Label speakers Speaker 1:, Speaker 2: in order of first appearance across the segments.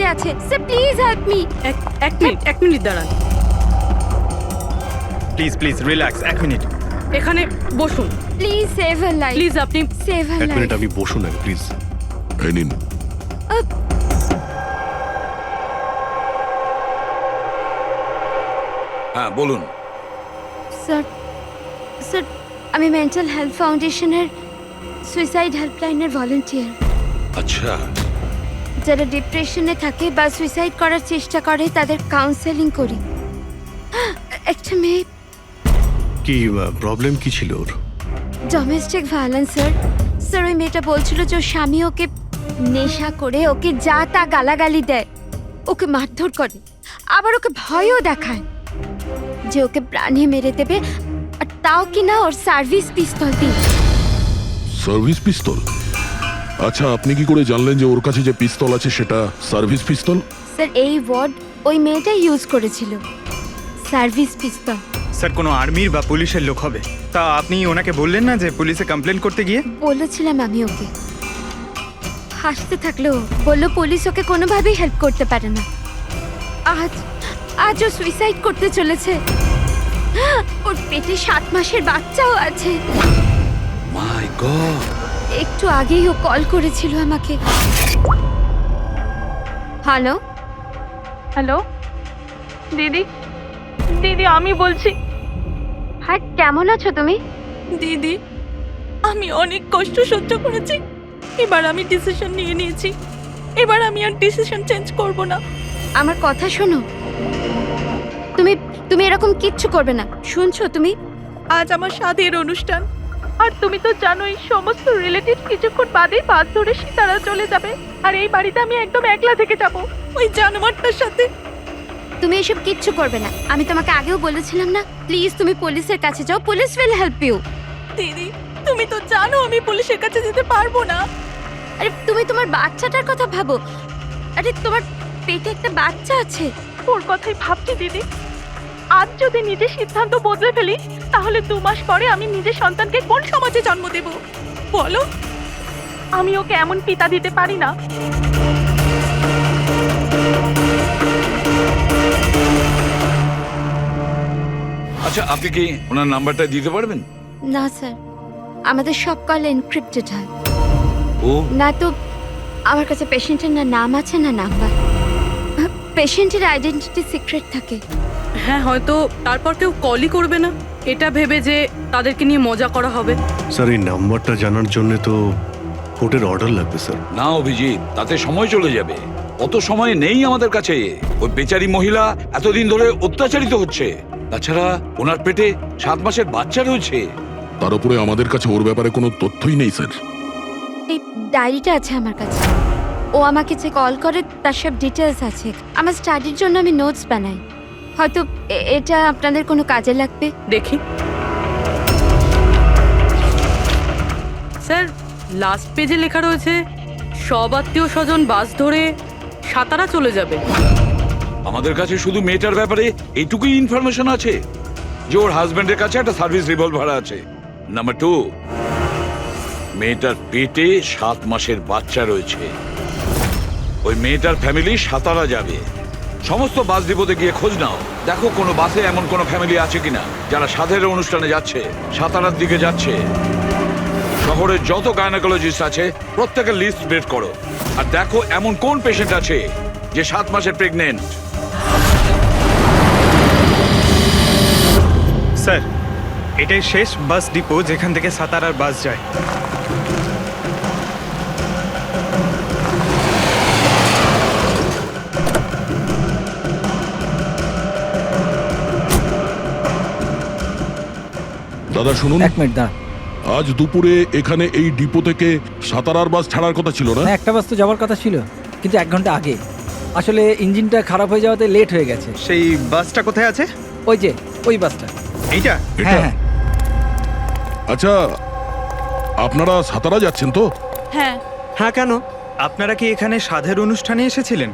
Speaker 1: পড়ে আছে। Sir please help me.
Speaker 2: এক মিনিট দাঁড়ান,
Speaker 3: প্লিজ প্লিজ রিল্যাক্স, 1 মিনিট।
Speaker 2: এখানে বসুন
Speaker 1: please save her life.
Speaker 2: Please. আপনি
Speaker 1: সেভ হার
Speaker 4: এক
Speaker 1: লাইফ।
Speaker 4: মিনিট, আপনি বসুন আগে প্লিজ। এই নিন।
Speaker 5: হ্যাঁ বলুন।
Speaker 1: স্যার স্যার আমি মেন্টাল হেলথ ফাউন্ডেশনের সুইসাইড হেল্পলাইনের ভলান্টিয়ার।
Speaker 5: আচ্ছা,
Speaker 1: যারা ডিপ্রেশনে থাকে বা সুইসাইড করার চেষ্টা করে তাদের কাউন্সেলিং করি। একটা মেয়ে
Speaker 4: কি প্রবলেম কি ছিল ওর?
Speaker 1: Domestic violence sir. স্যার ওই মেয়েটা বলছিল যে ওর স্বামী ওকে নেশা করে ওকে যা তা গালাগালি দেয়, ওকে মারধর করে, আবার ওকে ভয়ও দেখায় যে ওকে প্রাণে মেরে দেবে, আর তাও কিনা ওর সার্ভিস পিস্তল দিয়ে।
Speaker 6: সার্ভিস পিস্তল? আচ্ছা, আপনি কি করে জানলেন যে ওর কাছে যে পিস্তল আছে সেটা সার্ভিস পিস্তল?
Speaker 1: স্যার এই ওয়ার্ড ওই মেয়েটা ইউজ করেছিল, সার্ভিস পিস্তল।
Speaker 3: স্যার কোনো আর্মির বা পুলিশের লোক হবে। তা আপনি ওনাকে বললেন না যে পুলিশে কমপ্লেন করতে গিয়ে?
Speaker 1: বলেছিলাম আমি ওকে। হাসতে থাকলো, বললো পুলিশ ওকে কোনোভাবেই হেল্প করতে পারে না। আজ ও সুইসাইড করতে চলেছে। ওর পেটে 7 মাসের বাচ্চাও আছে।
Speaker 5: মাই গড।
Speaker 1: একটু আগেই ও কল করেছিল আমাকে। হ্যালো
Speaker 2: হ্যালো দিদি, দিদি আমি বলছি।
Speaker 1: হ্যাঁ কেমন আছো তুমি?
Speaker 2: দিদি আমি অনেক কষ্ট সহ্য করেছি, এবার আমি ডিসিশন নিয়ে নিয়েছি। এবার আমি আর ডিসিশন চেঞ্জ করব না।
Speaker 1: আমার কথা শোনো, তুমি এরকম কিচ্ছু করবে না, শুনছো তুমি?
Speaker 2: আজ আমার স্বাদের অনুষ্ঠান, আর তুমি তো জানোই সমস্ত রিলেটিভ কিছুক্ষণ বাদেই বাস ধরে সীতারা চলে যাবে, আর এই বাড়িতে আমি একদম একলা থেকে যাব ওই জানোয়ারটার সাথে।
Speaker 1: তুমি এসব কিচ্ছু করবে না, আমি তোমাকে আগেও বলেছিলাম না? প্লিজ তুমি পুলিশের কাছে যাও, পুলিশ উইল হেল্প ইউ।
Speaker 2: দিদি তুমি তো জানো আমি পুলিশের কাছে যেতে পারবো না।
Speaker 1: আরে তুমি তোমার বাচ্চাটার কথা ভাবো। আরে তোমার পেটে একটা বাচ্চা আছে।
Speaker 2: ওর কথাই ভাবছি দিদি। আজ যদি নিজের সিদ্ধান্ত বদলে ফেলি, তাহলে 2 মাস পরে আমি নিজের সন্তানকে কোন সমাজে জন্ম দেব বলো? আমি ওকে এমন পিতা দিতে পারি না।
Speaker 5: আচ্ছা, আপনি কি ওনার নাম্বারটা দিতে পারবেন?
Speaker 1: না স্যার, আমাদের সব কল এনক্রিপ্টেড হয়।
Speaker 5: ও
Speaker 1: না তো আমার কাছে পেশেন্টের না নাম আছে না নাম্বার। পেশেন্টের আইডেন্টিটি সিক্রেট থাকে।
Speaker 2: হ্যাঁ হয়তো তারপর কেউ কলই করবে না, এটা ভেবে যে তাদেরকে নিয়ে মজা করা হবে।
Speaker 4: স্যার এই নাম্বারটা জানার জন্য তো কোর্টের অর্ডার লাগবে স্যার।
Speaker 5: না অভিজিৎ, তাতে সময় চলে যাবে। অত সময় নেই আমাদের কাছে। ওই বেচারি মহিলা এতদিন ধরে অত্যাচারিত হচ্ছে, তাছাড়া ওনার পেটে 7 মাসের বাচ্চা রয়েছে।
Speaker 6: তার উপরে আমাদের কাছে ওর ব্যাপারে কোনো তথ্যই নেই স্যার।
Speaker 1: এই ডায়েরিটা আছে আমার কাছে, ও আমাকে যে কল করে তার সব ডিটেলস আছে। আমার স্টাডির জন্য আমি নোটস বানাই, হয়তো এটা আপনাদের কোনো কাজে লাগবে।
Speaker 2: দেখি স্যার, লাস্ট পেজে লেখা রয়েছে সব আত্মীয় স্বজন বাস ধরে সাতারা চলে যাবে।
Speaker 5: আমাদের কাছে শুধু মেয়েটার ব্যাপারে এইটুকুই ইনফরমেশন আছে যে ওর হাজবেন্ডের কাছে একটা সার্ভিস রিভলভার আছে। নাম্বার 2, মেয়েটার পেটে 7 মাসের বাচ্চা রয়েছে। ওই মেয়েটার ফ্যামিলি সাতারা যাবে। সমস্ত বাস ডিপোতে গিয়ে খোঁজ নাও, দেখো কোনো বাসে এমন কোনো ফ্যামিলি আছে কিনা যারা সাধের অনুষ্ঠানে যাচ্ছে, সাতারার দিকে যাচ্ছে। শহরের যত গাইনোকোলজিস্ট আছে প্রত্যেকের লিস্ট বের করো, আর দেখো এমন কোন পেশেন্ট আছে যে 7 মাসের প্রেগনেন্ট।
Speaker 3: স্যার এটাই শেষ বাস ডিপো যেখান থেকে সাতারার বাস যায়।
Speaker 6: দাদা শুনুন,
Speaker 7: 1 মিনিট দাঁড়া।
Speaker 6: আজ দুপুরে এখানে এই ডিপো থেকে সাতারার বাস ছাড়ার কথা ছিল না?
Speaker 7: একটা বাস তো যাওয়ার কথা ছিল, কিন্তু 1 ঘন্টা আগে। আসলে ইঞ্জিনটা খারাপ হয়ে যাওয়াতে লেট হয়ে গেছে।
Speaker 3: সেই বাসটা কোথায় আছে?
Speaker 7: ওই যে ওই বাসটা।
Speaker 3: এইটা?
Speaker 7: হ্যাঁ হ্যাঁ
Speaker 6: আচ্ছা, আপনারা সাতারা যাচ্ছেন তো?
Speaker 2: হ্যাঁ।
Speaker 3: হ্যাঁ কেন? আপনারা কি এখানে সাধের অনুষ্ঠানে এসেছিলেন?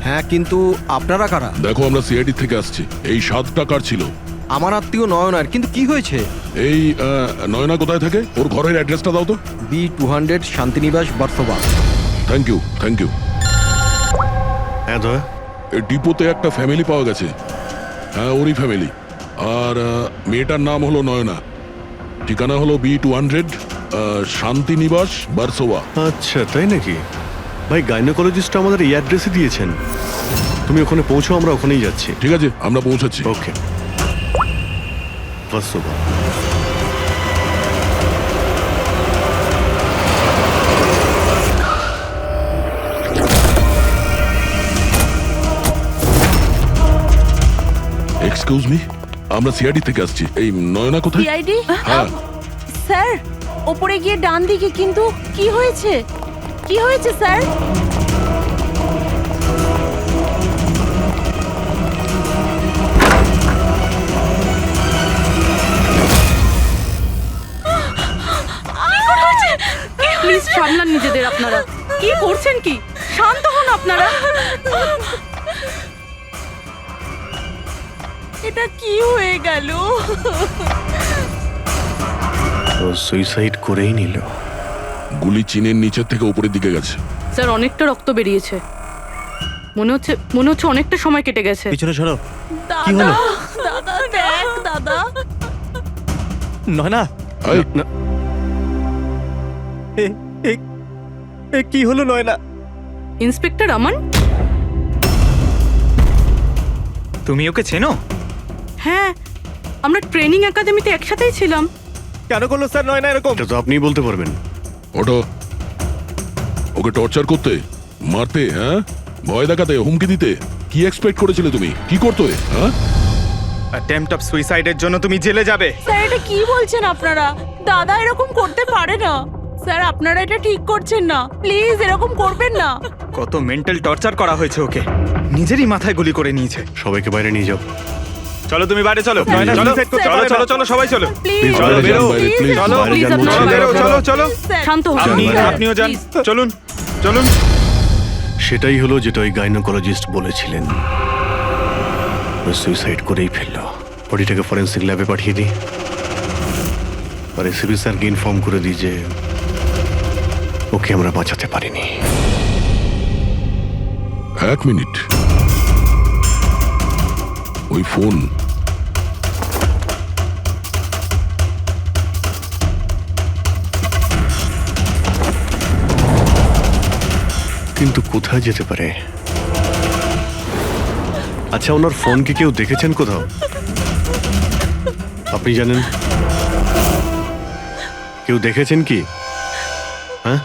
Speaker 8: হ্যাঁ, কিন্তু আপনারা কারা?
Speaker 6: দেখো, আমরা সিআইডি থেকে আসছি। এই 7 টাকার ছিল।
Speaker 8: আমার আত্মীয় নয়নার। কিন্তু কি হয়েছে?
Speaker 6: এই নয়না কোথায় থাকে? ওর ঘরের অ্যাড্রেসটা দাও তো।
Speaker 8: B200 Shantinibas Versova.
Speaker 6: Thank you thank you.
Speaker 4: হ্যাঁ দয়া।
Speaker 6: এই ডিপোতে একটা ফ্যামিলি পাওয়া গেছে। হ্যাঁ, ওরই ফ্যামিলি। আর মেয়েটার নাম হলো নয়না, ঠিকানা হলো B200 শান্তিনিবাস বারসোয়া।
Speaker 4: আচ্ছা তাই নাকি? ভাই গাইনোকোলজিস্ট আমাদের এই অ্যাড্রেসে দিয়েছেন, তুমি ওখানে পৌঁছো, আমরা ওখানেই যাচ্ছি।
Speaker 6: ঠিক আছে, আমরা পৌঁছাচ্ছি।
Speaker 4: ওকে বাসোবা।
Speaker 6: এক্সকিউজ মি, আমরা সিআইডি থেকে আসছি। এই নয়না কোথায়?
Speaker 2: সিআইডি?
Speaker 6: হ্যাঁ,
Speaker 2: স্যার, ওপরে গিয়ে ডান দিকে। কিন্তু কি হয়েছে? কি হয়েছে স্যার? প্লিজ সামলান নিজেদের আপনারা। কি করছেন কি? শান্ত হন আপনারা। এটা কি হয়ে গেল?
Speaker 4: ও সুইসাইড করেই নিল।
Speaker 6: গুলি চিনের নিচের থেকে উপরের দিকে গেছে।
Speaker 2: স্যার, অনেকটা রক্ত বেরিয়েছে। মনে হচ্ছে অনেকটা সময় কেটে গেছে।
Speaker 8: পিছনে সরো।
Speaker 2: কি
Speaker 8: হলো?
Speaker 2: দাদা দেখ দাদা।
Speaker 8: নয়না,
Speaker 6: এই,
Speaker 8: কি হলো নয়না?
Speaker 2: ইন্সপেক্টর আমান?
Speaker 3: তুমি ওকে চেনো?
Speaker 2: হ্যাঁ, আমরা ট্রেনিং একাডেমিতে একসাথেই ছিলাম।
Speaker 8: কেন করলো স্যার নয়না এরকম?
Speaker 4: এটা তো আপনিই বলতে পারবেন।
Speaker 6: ওটো, ওকে টর্চার করতে, মারতে, হ্যাঁ, ভয় দেখাতে, হুমকি দিতে। কি এক্সপেক্ট করেছিলে তুমি? কি করতে? হ্যাঁ,
Speaker 3: অ্যাটেম্পট অফ সুইসাইডের জন্য তুমি জেলে যাবে।
Speaker 2: স্যার, এটা কি বলছেন আপনারা? দাদা এরকম করতে পারে না। স্যার, আপনারা এটা ঠিক করছেন না। প্লিজ এরকম করবেন না।
Speaker 3: কত মেন্টাল টর্চার করা হয়েছে ওকে, নিজেরই মাথায় গুলি করে নিয়েছে।
Speaker 4: সবাইকে বাইরে নিয়ে যাও।
Speaker 3: চলো তুমি বাইরে চলো।
Speaker 8: নয়না,
Speaker 3: চলো
Speaker 8: suicide করতে
Speaker 3: চলো
Speaker 8: পারে না।
Speaker 3: চলো চলো সবাই চলো।
Speaker 2: প্লিজ
Speaker 3: চলো, বেরো।
Speaker 6: প্লিজ।
Speaker 3: চলো
Speaker 4: বাইরে যান বলছি।
Speaker 3: চলো বেরো, চলো চলো।
Speaker 2: শান্ত হন।
Speaker 3: আপনি
Speaker 2: স্যার,
Speaker 3: আপনিও যান।
Speaker 2: please।
Speaker 3: চলুন চলুন।
Speaker 4: সেটাই হলো যেটা ওই গাইনোকোলজিস্ট বলেছিলেন। ও সুইসাইড করেই ফেললো। বডিটাকে ফরেন্সিক ল্যাবে পাঠিয়ে দিই, আর এসিপি স্যারকে ইনফর্ম করে দিই যে ওকে আমরা বাঁচাতে পারিনি।
Speaker 6: এক মিনিট, ওই ফোন।
Speaker 4: কিন্তু কোথায় যেতে পারে? আচ্ছা, ওনার ফোন কি কেউ দেখেছেন কোথাও? আপনি জানেন? কেউ দেখেছেন কি? হ্যাঁ,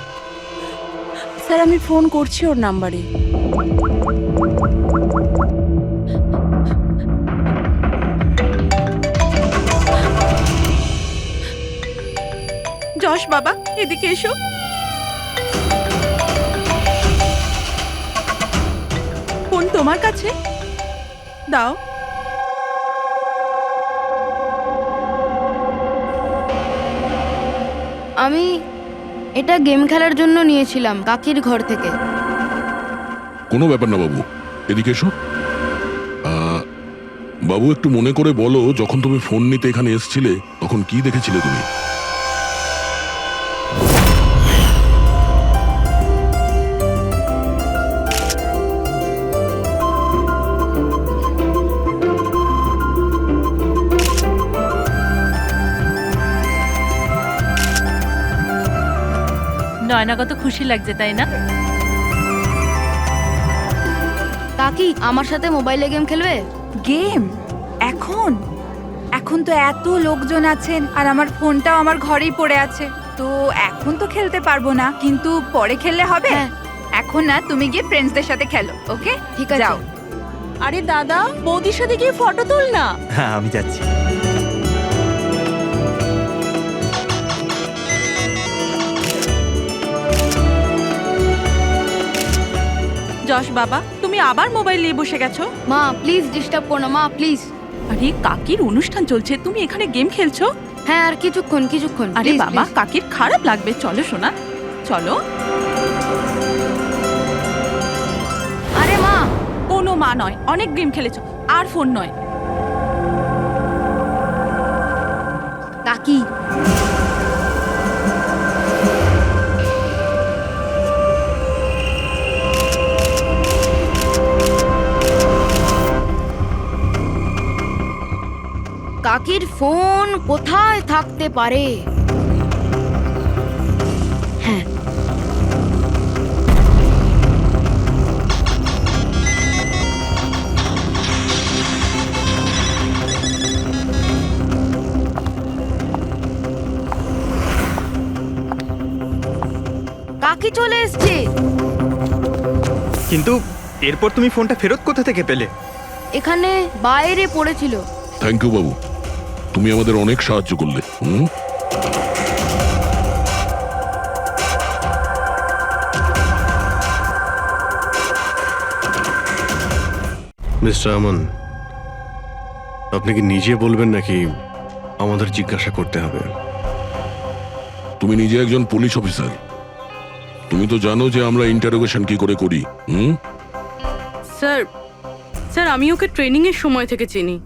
Speaker 2: স্যার, আমি ফোন করছি ওর নাম্বারে। যশ বাবা, এদিকে এসো। ফোন তোমার কাছে দাও।
Speaker 9: আমি এটা গেম খেলার জন্য নিয়েছিলাম কাকির ঘর থেকে।
Speaker 6: কোনো ব্যাপার না বাবু, এদিকে এসো। বাবু, একটু মনে করে বলো, যখন তুমি ফোন নিতে এখানে এসেছিলে তখন কি দেখেছিলে তুমি?
Speaker 2: নয়না কত খুশি লাগছে, তাই না?
Speaker 9: কাকি আমার সাথে মোবাইলে গেম খেলবে?
Speaker 10: গেম? এখন এখন তো এত লোকজন আছেন, আর আমার ফোনটাও আমার ঘরেই পড়ে আছে, তো এখন তো খেলতে পারবো না, কিন্তু পরে খেললে হবে।
Speaker 9: হ্যাঁ।
Speaker 10: এখন না, তুমি গিয়ে ফ্রেন্ডসদের সাথে খেলো, ওকে?
Speaker 9: ঠিক আছে।
Speaker 10: যাও।
Speaker 2: আরে দাদা, বৌদির সাথে গিয়ে ফটো তুল না।
Speaker 8: হ্যাঁ, আমি যাচ্ছি।
Speaker 2: যশ বাবা, তুমি আবার মোবাইল নিয়ে বসে গেছো?
Speaker 9: মা প্লিজ ডিস্টার্ব করো না মা, প্লিজ।
Speaker 2: আরে কাকির অনুষ্ঠান চলছে, তুমি এখানে গেম খেলছো?
Speaker 9: হ্যাঁ, আর কিছুক্ষণ।
Speaker 2: আরে
Speaker 9: Please,
Speaker 2: বাবা,
Speaker 9: please।
Speaker 2: কাকির খারাপ লাগবে। চলো সোনা, চলো।
Speaker 9: আরে মা,
Speaker 2: কোনো মা নয়, অনেক গেম খেলেছো, আর ফোন নয়।
Speaker 9: কাকি
Speaker 2: যশ
Speaker 9: কাকির ফোন কোথায় থাকতে পারে? হ্যাঁ, কাকি চলে এসছে।
Speaker 3: কিন্তু এরপর তুমি ফোনটা ফেরত কোথা থেকে পেলে?
Speaker 9: এখানে বাইরে পড়েছিল।
Speaker 6: থ্যাংক ইউ বাবু, তুমি আমাদের অনেক সাহায্য করলে।
Speaker 4: মিস্টার আমান, আপনি কি নিজে বলবেন নাকি আমাদের জিজ্ঞাসা করতে হবে?
Speaker 6: তুমি নিজে একজন পুলিশ অফিসার, তুমি তো জানো যে আমরা ইন্টারোগেশন কি করে করি।
Speaker 2: স্যার স্যার আমি ওকে ট্রেনিং এর সময় থেকে চিনি।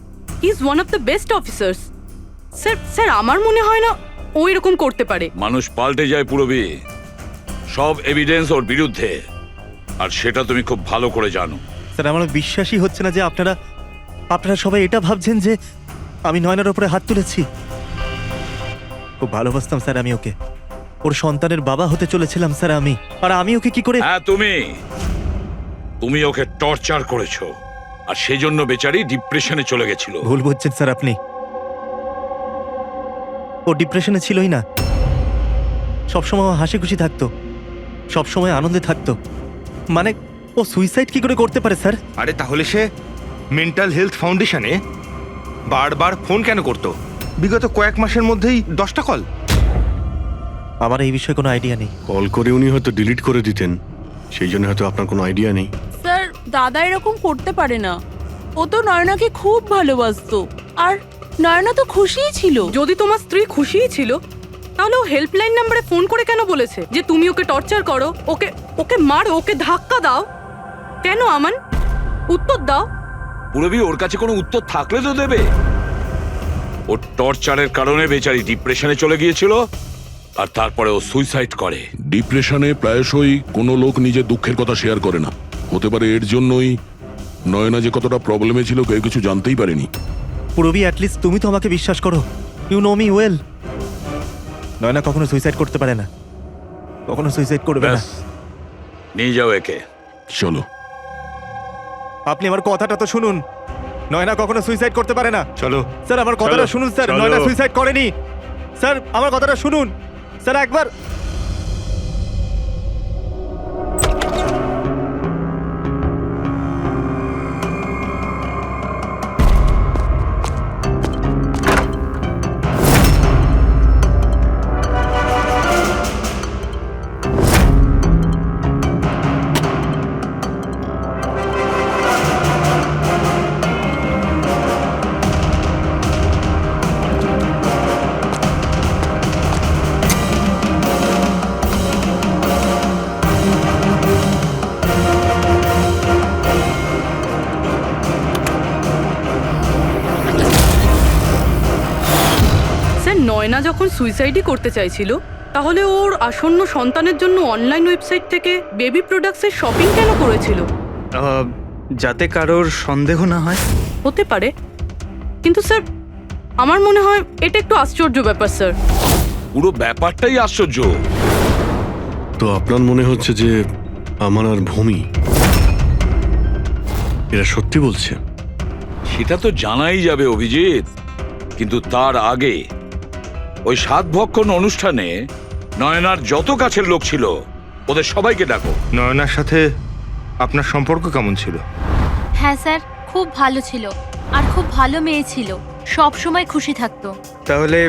Speaker 2: He is one of the best officers. Sir sir আমার মনে হয় না ও এরকম করতে পারে।
Speaker 5: মানুষ পাল্টে যায় পুরবি, সব এভিডেন্স ওর বিরুদ্ধে, আর সেটা তুমি খুব ভালো করে জানো।
Speaker 8: স্যার আমার বিশ্বাসই হচ্ছে না যে আপনারা সবাই এটা ভাবছেন যে আমি নয়নার ওপরে হাত তুলেছি। খুব ভালোবাসতাম স্যার আমি ওকে, ওর সন্তানের বাবা হতে চলেছিলাম স্যার আমি। আর আমি ওকে কি করে...
Speaker 5: হ্যাঁ, তুমি ওকে টর্চার করেছো, আর সেই জন্য বেচারি ডিপ্রেশনে চলে গেছিল।
Speaker 8: ভুল বুঝছেন স্যার আপনি, ও ডিপ্রেশনে ছিলই না। সবসময় হাসি খুশি থাকতো, সবসময় আনন্দে থাকতো। মানে ও সুইসাইড কি করে করতে পারে স্যার?
Speaker 3: আরে তাহলে সে মেন্টাল হেলথ ফাউন্ডেশনে বারবার ফোন কেন করতো? বিগত কয়েক মাসের মধ্যেই 10টা কল।
Speaker 8: আমার এই বিষয়ে কোনো আইডিয়া নেই।
Speaker 4: কল করে উনি হয়তো ডিলিট করে দিতেন, সেই জন্য হয়তো আপনার কোনো আইডিয়া নেই।
Speaker 2: স্যার দাদা এরকম করতে পারে না। ও তো নয়নাকে খুব ভালোবাসতো, আর নয়না তো খুশিই ছিল। যদি তোমার স্ত্রী খুশিই ছিল, তাহলে ও হেল্পলাইন নম্বরে ফোন করে কেন বলেছে যে তুমি ওকে টর্চার করো, ওকে মারো, ওকে ধাক্কা দাও? কেন আমান, উত্তর দাও।
Speaker 5: পুরবি ওর কাছে কোনো উত্তর থাকলে তো দেবে। ওর টর্চারের কারণে বেচারি ডিপ্রেশনে চলে গিয়েছিল, আর তারপরে ও সুইসাইড করে।
Speaker 6: ডিপ্রেশনে প্রায়শই কোনো লোক নিজের দুঃখের কথা শেয়ার করে না। হতে পারে এর জন্যই নয়না যে কতটা প্রবলেমে ছিল কেউ কিছু জানতেই পারেনি।
Speaker 8: পুরবি অ্যাটলিস্ট তুমি তো আমাকে বিশ্বাস করো, you know me well. Nayana কখনো সুইসাইড করতে পারে না, কখনো সুইসাইড করবে না।
Speaker 5: ব্যাস, নিয়ে যাও একে।
Speaker 6: চলো।
Speaker 8: আপনি আমার কথাটা তো শুনুন, নয়না কখনো সুইসাইড করতে পারে না।
Speaker 3: চলো
Speaker 8: স্যার আমার কথাটা
Speaker 3: চলো,
Speaker 8: শুনুন স্যার,
Speaker 3: চলো।
Speaker 8: নয়না সুইসাইড করেনি। স্যার আমার কথাটা শুনুন স্যার একবার।
Speaker 2: স্যার নয়না যখন সুইসাইডই করতে চাইছিল, তাহলে ওর আসন্ন সন্তানের জন্য অনলাইন ওয়েবসাইট থেকে বেবি প্রোডাক্টসের শপিং কেন করেছিল?
Speaker 3: যাতে কারোর সন্দেহ না হয়।
Speaker 2: হতে পারে, কিন্তু স্যার আমার মনে হয় এটা একটু আশ্চর্য ব্যাপার স্যার।
Speaker 5: পুরো ব্যাপারটাই আশ্চর্য।
Speaker 4: তো আপনার মনে হচ্ছে যে আমার আর ভূমি এরা সত্যি বলছে?
Speaker 5: সেটা তো জানাই যাবে অভিজিৎ, কিন্তু তার আগে ওই 7 ভক্ষণ অনুষ্ঠানে নয়নার যত কাছের লোক ছিল ওদের সবাইকে ডাকো।
Speaker 3: নয়নার সাথে আপনার সম্পর্ক কেমন ছিল?
Speaker 1: হ্যাঁ স্যার, খুব ভালো ছিল, আর খুব ভালো মেয়ে ছিল, সব সময় খুশি থাকতো।
Speaker 3: তাহলে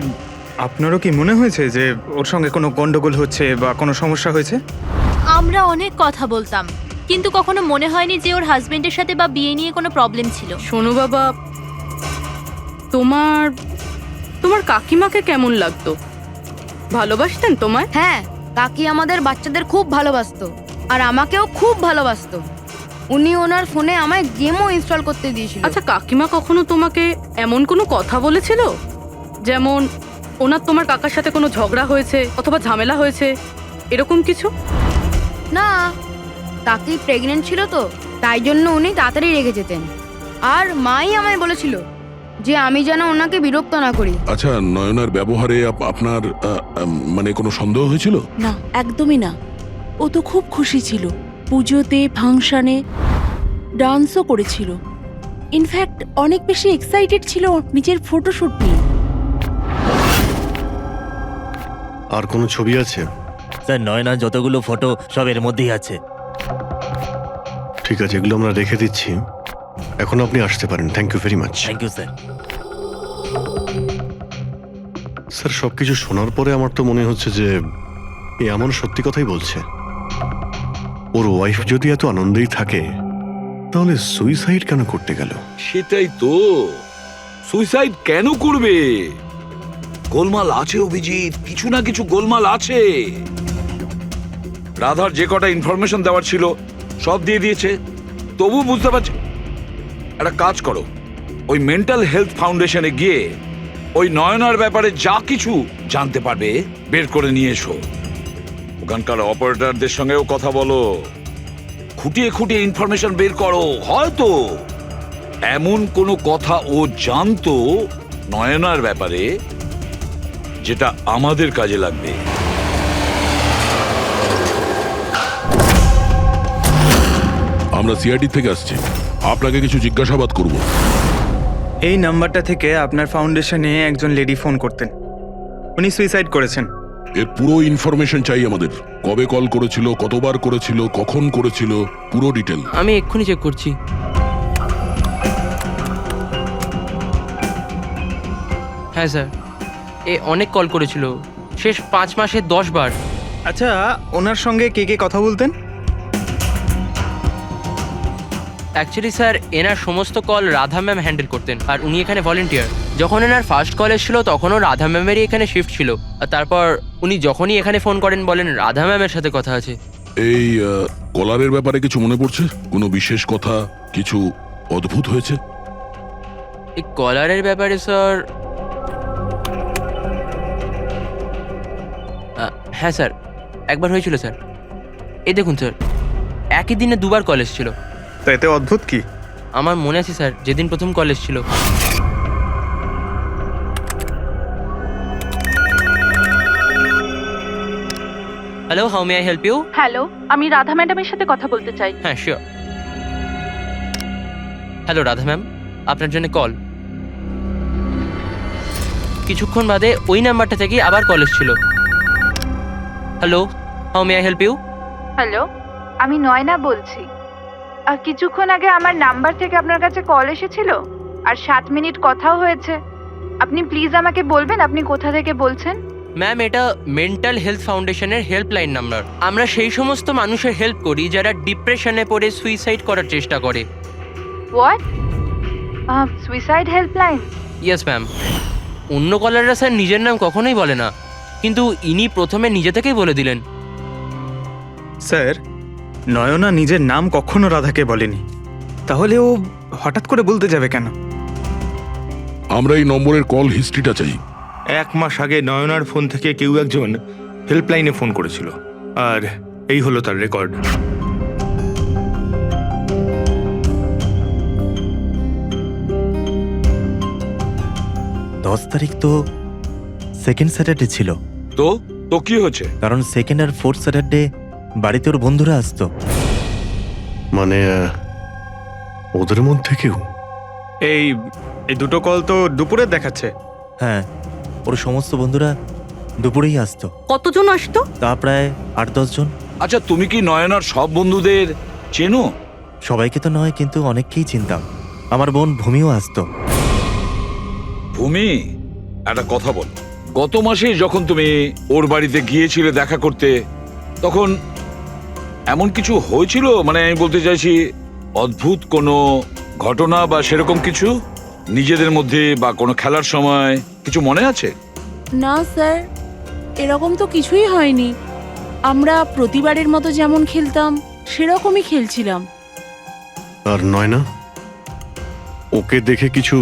Speaker 3: আপনারও কি মনে হয়েছে যে ওর সঙ্গে কোনো গন্ডগোল হচ্ছে বা কোনো সমস্যা হয়েছে?
Speaker 1: আমরা অনেক কথা বলতাম, কিন্তু কখনো মনে হয়নি যে ওর হাজবেন্ডের সাথে বা বিয়ে নিয়ে কোনো প্রবলেম ছিল।
Speaker 2: শোনো বাবা, তোমার কাকিমাকে কেমন লাগতো? ভালোবাসতেন তোমায়?
Speaker 9: হ্যাঁ, কাকি আমাদের বাচ্চাদের খুব ভালোবাসতো, আর আমাকেও খুব ভালোবাসতো। উনি ওনার ফোনে আমায় গেমও ইনস্টল করতে দিয়েছিল।
Speaker 2: আচ্ছা, কাকিমা কখনো তোমাকে এমন কোনো কথা বলেছিল, যেমন ওনার তোমার কাকার সাথে কোনো ঝগড়া হয়েছে অথবা ঝামেলা হয়েছে, এরকম কিছু?
Speaker 9: না, কাকি প্রেগনেন্ট ছিল তো, তাই জন্য উনি তাড়াতাড়ি রেগে যেতেন। আর মাই আমায় বলেছিল যে আমি যেন ওনাকে বিরক্ত না করি।
Speaker 6: আচ্ছা, নয়নার ব্যবহারে আপনার মানে কোনো সন্দেহ হয়েছিল?
Speaker 2: না, একদমই না। ও তো খুব খুশি ছিল, পুজোতে ফাংশনে ডান্সও করেছিল। ইনফ্যাক্ট অনেক বেশি এক্সাইটেড ছিল নিজের ফটোশুট নিয়ে।
Speaker 4: আর কোনো ছবি আছে?
Speaker 8: স্যার নয়না যতগুলো ফটো সব এর মধ্যেই আছে।
Speaker 4: ঠিক আছে, এগুলো আমরা রেখে দিচ্ছি। এখন আপনি আসতে পারেন। Thank you very much.
Speaker 8: Thank you sir.
Speaker 4: Sir, সবকিছু শোনার পরে আমার তো মনে হচ্ছে যে এ এমন সত্যি কথাই বলছে। ওর ওয়াইফ যদি এত আনন্দেই থাকে তাহলে সুইসাইড কেন করতে গেল?
Speaker 5: সেটাই তো, সুইসাইড কেন করবে? গোলমাল আছে অভিজিৎ, কিছু না কিছু গোলমাল আছে। রাধার যে কটা ইনফরমেশন দেওয়ার ছিল সব দিয়ে দিয়েছে, তবু বুঝতে পারছি। একটা কাজ করো, ওই মেন্টাল হেলথ ফাউন্ডেশনে গিয়ে ওই নয়নার ব্যাপারে যা কিছু জানতে পারবে বের করে নিয়ে এসো। ওখানকার অপারেটরদের সঙ্গেও কথা বলো, খুঁটিয়ে খুঁটিয়ে ইনফরমেশন বের করো। হয়তো এমন কোনো কথা ও জানতো নয়নার ব্যাপারে যেটা আমাদের কাজে লাগবে।
Speaker 6: আমরা সিআইডি থেকে আসছি, আপনাকে কিছু জিজ্ঞাসাবাদ করব।
Speaker 11: এই নাম্বারটা থেকে আপনার ফাউন্ডেশনে একজন লেডি ফোন করতেন, উনি সুইসাইড করেছেন।
Speaker 6: এর পুরো ইনফরমেশন চাই আমাদের। কবে কল করেছিল, কতবার করেছিল, কখন করেছিল, পুরো ডিটেল।
Speaker 11: আমি এক্ষুনি চেক করছি। হ্যাঁ স্যার, এ অনেক কল করেছিল, শেষ 5 মাসে 10 বার। আচ্ছা, ওনার সঙ্গে কে কে কথা বলতেন? অ্যাকচুয়ালি স্যার, এনার সমস্ত কল রাধা ম্যাম হ্যান্ডেল করতেন, আর উনি এখানে ভলেন্টিয়ার। যখন এনার ফার্স্ট কল এসেছিল তখনও রাধা ম্যামেরই এখানে শিফট ছিল, আর তারপর উনি যখনই এখানে ফোন করেন বলেন রাধা ম্যামের সাথে কথা আছে।
Speaker 6: এই কলারের ব্যাপারে কিছু মনে পড়ছে? কোনো বিশেষ কথা, কিছু অদ্ভুত হয়েছে?
Speaker 11: এই কলারের ব্যাপারে স্যার, হ্যাঁ স্যার, একবার হয়েছিল স্যার। এই দেখুন স্যার, একই দিনে 2বার কল এসেছিল।
Speaker 12: তো এতে অদ্ভুত কি?
Speaker 11: আমার মনে আছে স্যার, যেদিন প্রথম কল এসেছিল। Hello, how may I help you?
Speaker 2: Hello, আমি রাধা ম্যাডামের সাথে কথা বলতে চাই।
Speaker 11: হ্যাঁ, শিওর। হ্যালো রাধা ম্যাম, আপনার জন্য কল। কিছুক্ষণ বাদে ওই নাম্বারটা থেকে আবার কল এসেছিল। Hello, how may I help you?
Speaker 10: Hello, আমি নয়না বলছি। আর কিছুক্ষণ আগে আমার নাম্বার থেকে আপনার কাছে কল এসেছিল, আর 7 মিনিট কথাও হয়েছে। আপনি প্লিজ আমাকে বলবেন আপনি কোথা থেকে বলছেন?
Speaker 11: ম্যাম, এটা মেন্টাল হেলথ ফাউন্ডেশনের হেল্পলাইন নাম্বার। আমরা সেই সমস্ত মানুষের হেল্প করি যারা ডিপ্রেশনে পড়ে সুইসাইড করার চেষ্টা করে।
Speaker 10: What? Suicide helpline?
Speaker 11: Yes ma'am. অন্য কলাররা স্যার নিজের নাম কখনোই বলে না, কিন্তু ইনি প্রথমে নিজে থেকেই বলে দিলেন।
Speaker 12: স্যার, নয়না নিজের নাম কখনো রাধাকে বলেনি, তাহলে ও হঠাৎ করে বলতে যাবে কেন?
Speaker 6: আমরা এই নম্বরের কল হিস্ট্রিটা চাই।
Speaker 3: 1 মাস আগে নয়নার ফোন থেকে কেউ একজন হেল্পলাইনে ফোন করেছিল, আর এই হলো তার রেকর্ড।
Speaker 8: দশ তারিখ তো সেকেন্ড স্যাটারডে ছিল।
Speaker 5: তো তো কি হচ্ছে?
Speaker 8: কারণ সেকেন্ড আর ফোর্থ স্যাটারডে বাড়িতে ওর বন্ধুরা আসতো।
Speaker 4: মানে ওদের মধ্যে কেউ?
Speaker 12: এই দুটো কল তো দুপুরে দেখাচ্ছে।
Speaker 8: হ্যাঁ, ওর সমস্ত বন্ধুরা দুপুরেই আসতো।
Speaker 2: কতজন আসতো?
Speaker 8: তা প্রায় 8-10 জন।
Speaker 5: আচ্ছা, তুমি কি নয়নার সব বন্ধুদের চেনো?
Speaker 8: সবাইকে তো নয়, কিন্তু অনেককেই চিনতাম। আমার বোন ভূমিও আসতো।
Speaker 5: ভূমি, একটা কথা বল। গত মাসে যখন তুমি ওর বাড়িতে গিয়েছিলে দেখা করতে, তখন এমন কিছু হয়েছিল? মানে আমি বলতে চাইছি, অদ্ভুত কোনো ঘটনা বা সেরকম কিছু নিজেদের মধ্যে, বা কোনো খেলার সময় কিছু মনে আছে?
Speaker 2: না স্যার, এরকম তো কিছুই হয়নি। আমরা প্রতিবারের মতো যেমন খেলতাম সেরকমই খেলছিলাম।
Speaker 4: আর নয়না, ওকে দেখে কিছু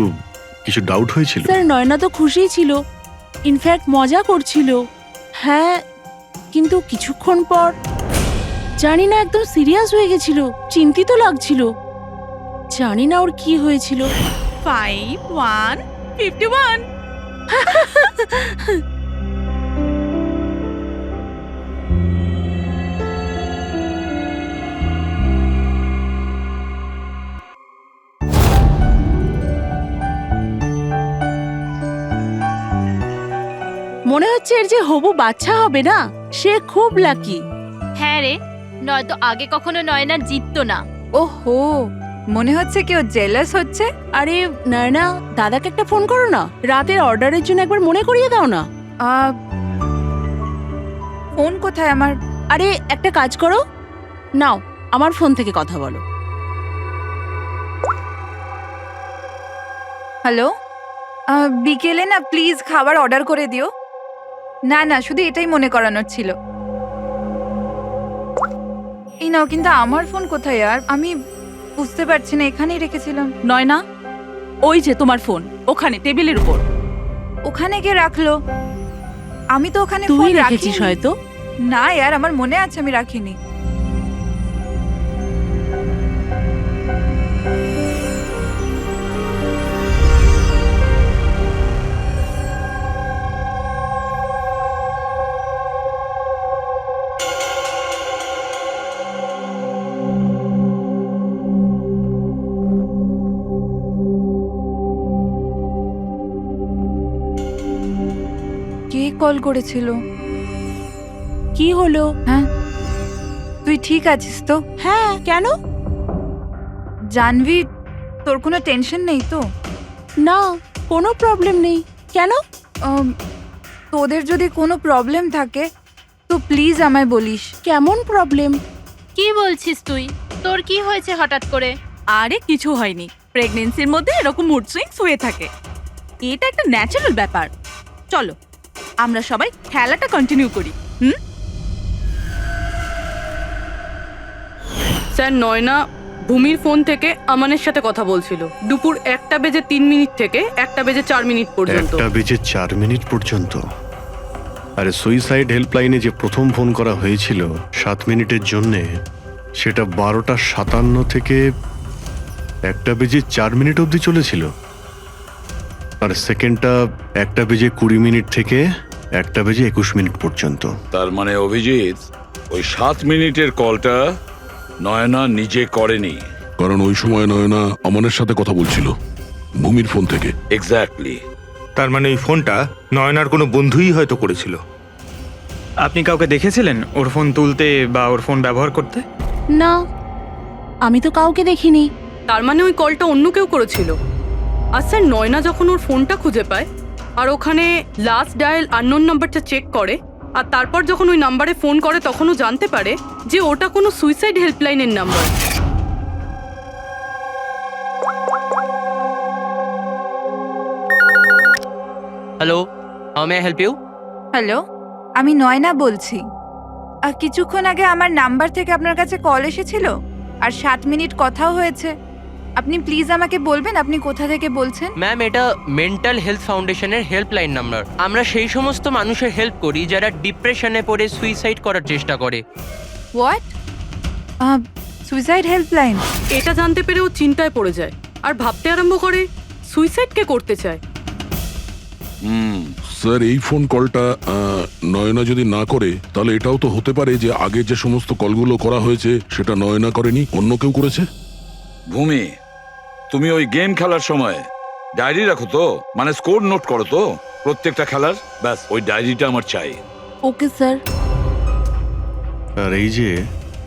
Speaker 4: কিছু ডাউট হয়েছিল?
Speaker 2: স্যার, নয়না তো খুশিই ছিল, ইনফ্যাক্ট মজা করছিল। হ্যাঁ, কিন্তু কিছুক্ষণ পর জানি না একদম সিরিয়াস হয়ে গেছিল, চিন্তিত লাগছিল। জানি না ওর কি হয়েছিল। 51 মনে হচ্ছে এর যে হবু বাচ্চা হবে না, সে খুব লাকি।
Speaker 1: হ্যাঁ রে, নয়তো আগে কখনো নয়না জিততো না।
Speaker 10: ওহো, মনে হচ্ছে কেউ জেলাস হচ্ছে।
Speaker 2: আরে নয়না, দাদাকে একটা ফোন করো না, রাতের অর্ডারের জন্য একবার মনে করিয়ে দাও না।
Speaker 10: ফোন কোথায় আমার?
Speaker 2: আরে একটা কাজ করো, নাও আমার ফোন থেকে কথা বলো।
Speaker 10: হ্যালো, বিকেলে না প্লিজ খাবার অর্ডার করে দিও। না না, শুধু এটাই মনে করানোর ছিল। এই নাও, কিন্তু আমার ফোন কোথায় আর? আমি বুঝতে পারছি না, এখানেই রেখেছিলাম।
Speaker 2: নয়না, ওই যে তোমার ফোন ওখানে টেবিলের উপর।
Speaker 10: ওখানে কে রাখলো? আমি তো ওখানে
Speaker 2: তুই
Speaker 10: ফোন
Speaker 2: রেখেছিস
Speaker 10: রাখিনি।
Speaker 2: হয়তো।
Speaker 10: না यार, আমার মনে আছে আমি রাখিনি। কে কল করেছিল?
Speaker 2: কি হলো?
Speaker 10: হ্যাঁ, তুই ঠিক আছিস তো?
Speaker 2: হ্যাঁ, কেন?
Speaker 10: জানভি, তোর কোনো টেনশন নেই তো?
Speaker 2: না, কোনো প্রবলেম নেই। কেন?
Speaker 10: তোদের যদি কোনো প্রবলেম থাকে তো প্লিজ আমায় বলিস।
Speaker 2: কেমন প্রবলেম?
Speaker 1: কি বলছিস তুই? তোর কি হয়েছে হঠাৎ করে?
Speaker 2: আরে কিছু হয়নি, প্রেগন্যান্সির মধ্যে এরকম মুড সুইংস হয়ে থাকে, এটা একটা ন্যাচারাল ব্যাপার। চলো আমরা সবাই খেলাটা কন্টিনিউ করি।
Speaker 13: স্যার, নয়না ভূমির ফোন থেকে আমানের সাথে কথা বলছিল দুপুর 1:03 থেকে 1:04 পর্যন্ত।
Speaker 4: 1:04 পর্যন্ত? আরে সুইসাইড হেল্পলাইনে যে প্রথম ফোন করা হয়েছিল 7 মিনিটের জন্যে, সেটা 12:57 থেকে 1:04 অবধি চলেছিল। আর সেকেন্ডটা 1:20 থেকে 1:21 পর্যন্ত।
Speaker 5: তার মানে অভিজিৎ, ওই 7 মিনিটের কলটা নয়না নিজে করেনি।
Speaker 6: কারণ ওই সময় নয়না আমানের সাথে কথা বলছিল ভূমির ফোন থেকে।
Speaker 5: এক্স্যাক্টলি।
Speaker 3: তার মানে ওই ফোনটা নয়নার কোনো বন্ধুই হয়তো করেছিল।
Speaker 12: আপনি কাউকে দেখেছিলেন ওর ফোন তুলতে বা ওর ফোন ব্যবহার করতে?
Speaker 2: না, আমি তো কাউকে দেখিনি।
Speaker 13: তার মানে ওই কলটা অন্য কেউ করেছিল। আর স্যার, নয়না যখন ওর ফোনটা খুঁজে পায় আর ওখানে লাস্ট ডায়াল আননোন নাম্বারটা চেক করে, আর তারপর যখন ওই নাম্বারে ফোন করে তখন ও জানতে পারে যে ওটা কোনো সুইসাইড হেল্পলাইনের number.
Speaker 11: Hello, how may I help you?
Speaker 10: Hello, আমি নয়না বলছি। আর কিছুক্ষণ আগে আমার নাম্বার থেকে আপনার কাছে কল এসেছিল আর 7 মিনিট কথাও হয়েছে। আপনি প্লিজ আমাকে বলবেন আপনি কোথা থেকে বলছেন?
Speaker 11: ম্যাম, এটা মেন্টাল হেলথ ফাউন্ডেশনের হেল্পলাইন নাম্বার। আমরা সেই সমস্ত মানুষের হেল্প করি যারা ডিপ্রেশনে পড়ে সুইসাইড করার চেষ্টা করে।
Speaker 10: হোয়াট? Suicide helpline?
Speaker 13: এটা জানতে পেরে ও চিন্তায় পড়ে যায় আর ভাবতে আরম্ভ করে সুইসাইড কে করতে চায়।
Speaker 6: স্যার, এই ফোন কলটা নয়না যদি না করে তাহলে এটাও তো হতে পারে যে আগে যে সমস্ত কলগুলো করা হয়েছে সেটা নয়না করেনি, অন্য কেউ করেছে।
Speaker 5: ভূমি, তুমি ওই গেম খেলার সময় ডায়েরি রাখো তো? মানে স্কোর নোট করো তো প্রত্যেকটা খেলার? ব্যাস, ওই ডায়েরিটা আমার চাই।
Speaker 2: Okay sir.
Speaker 4: আর এই যে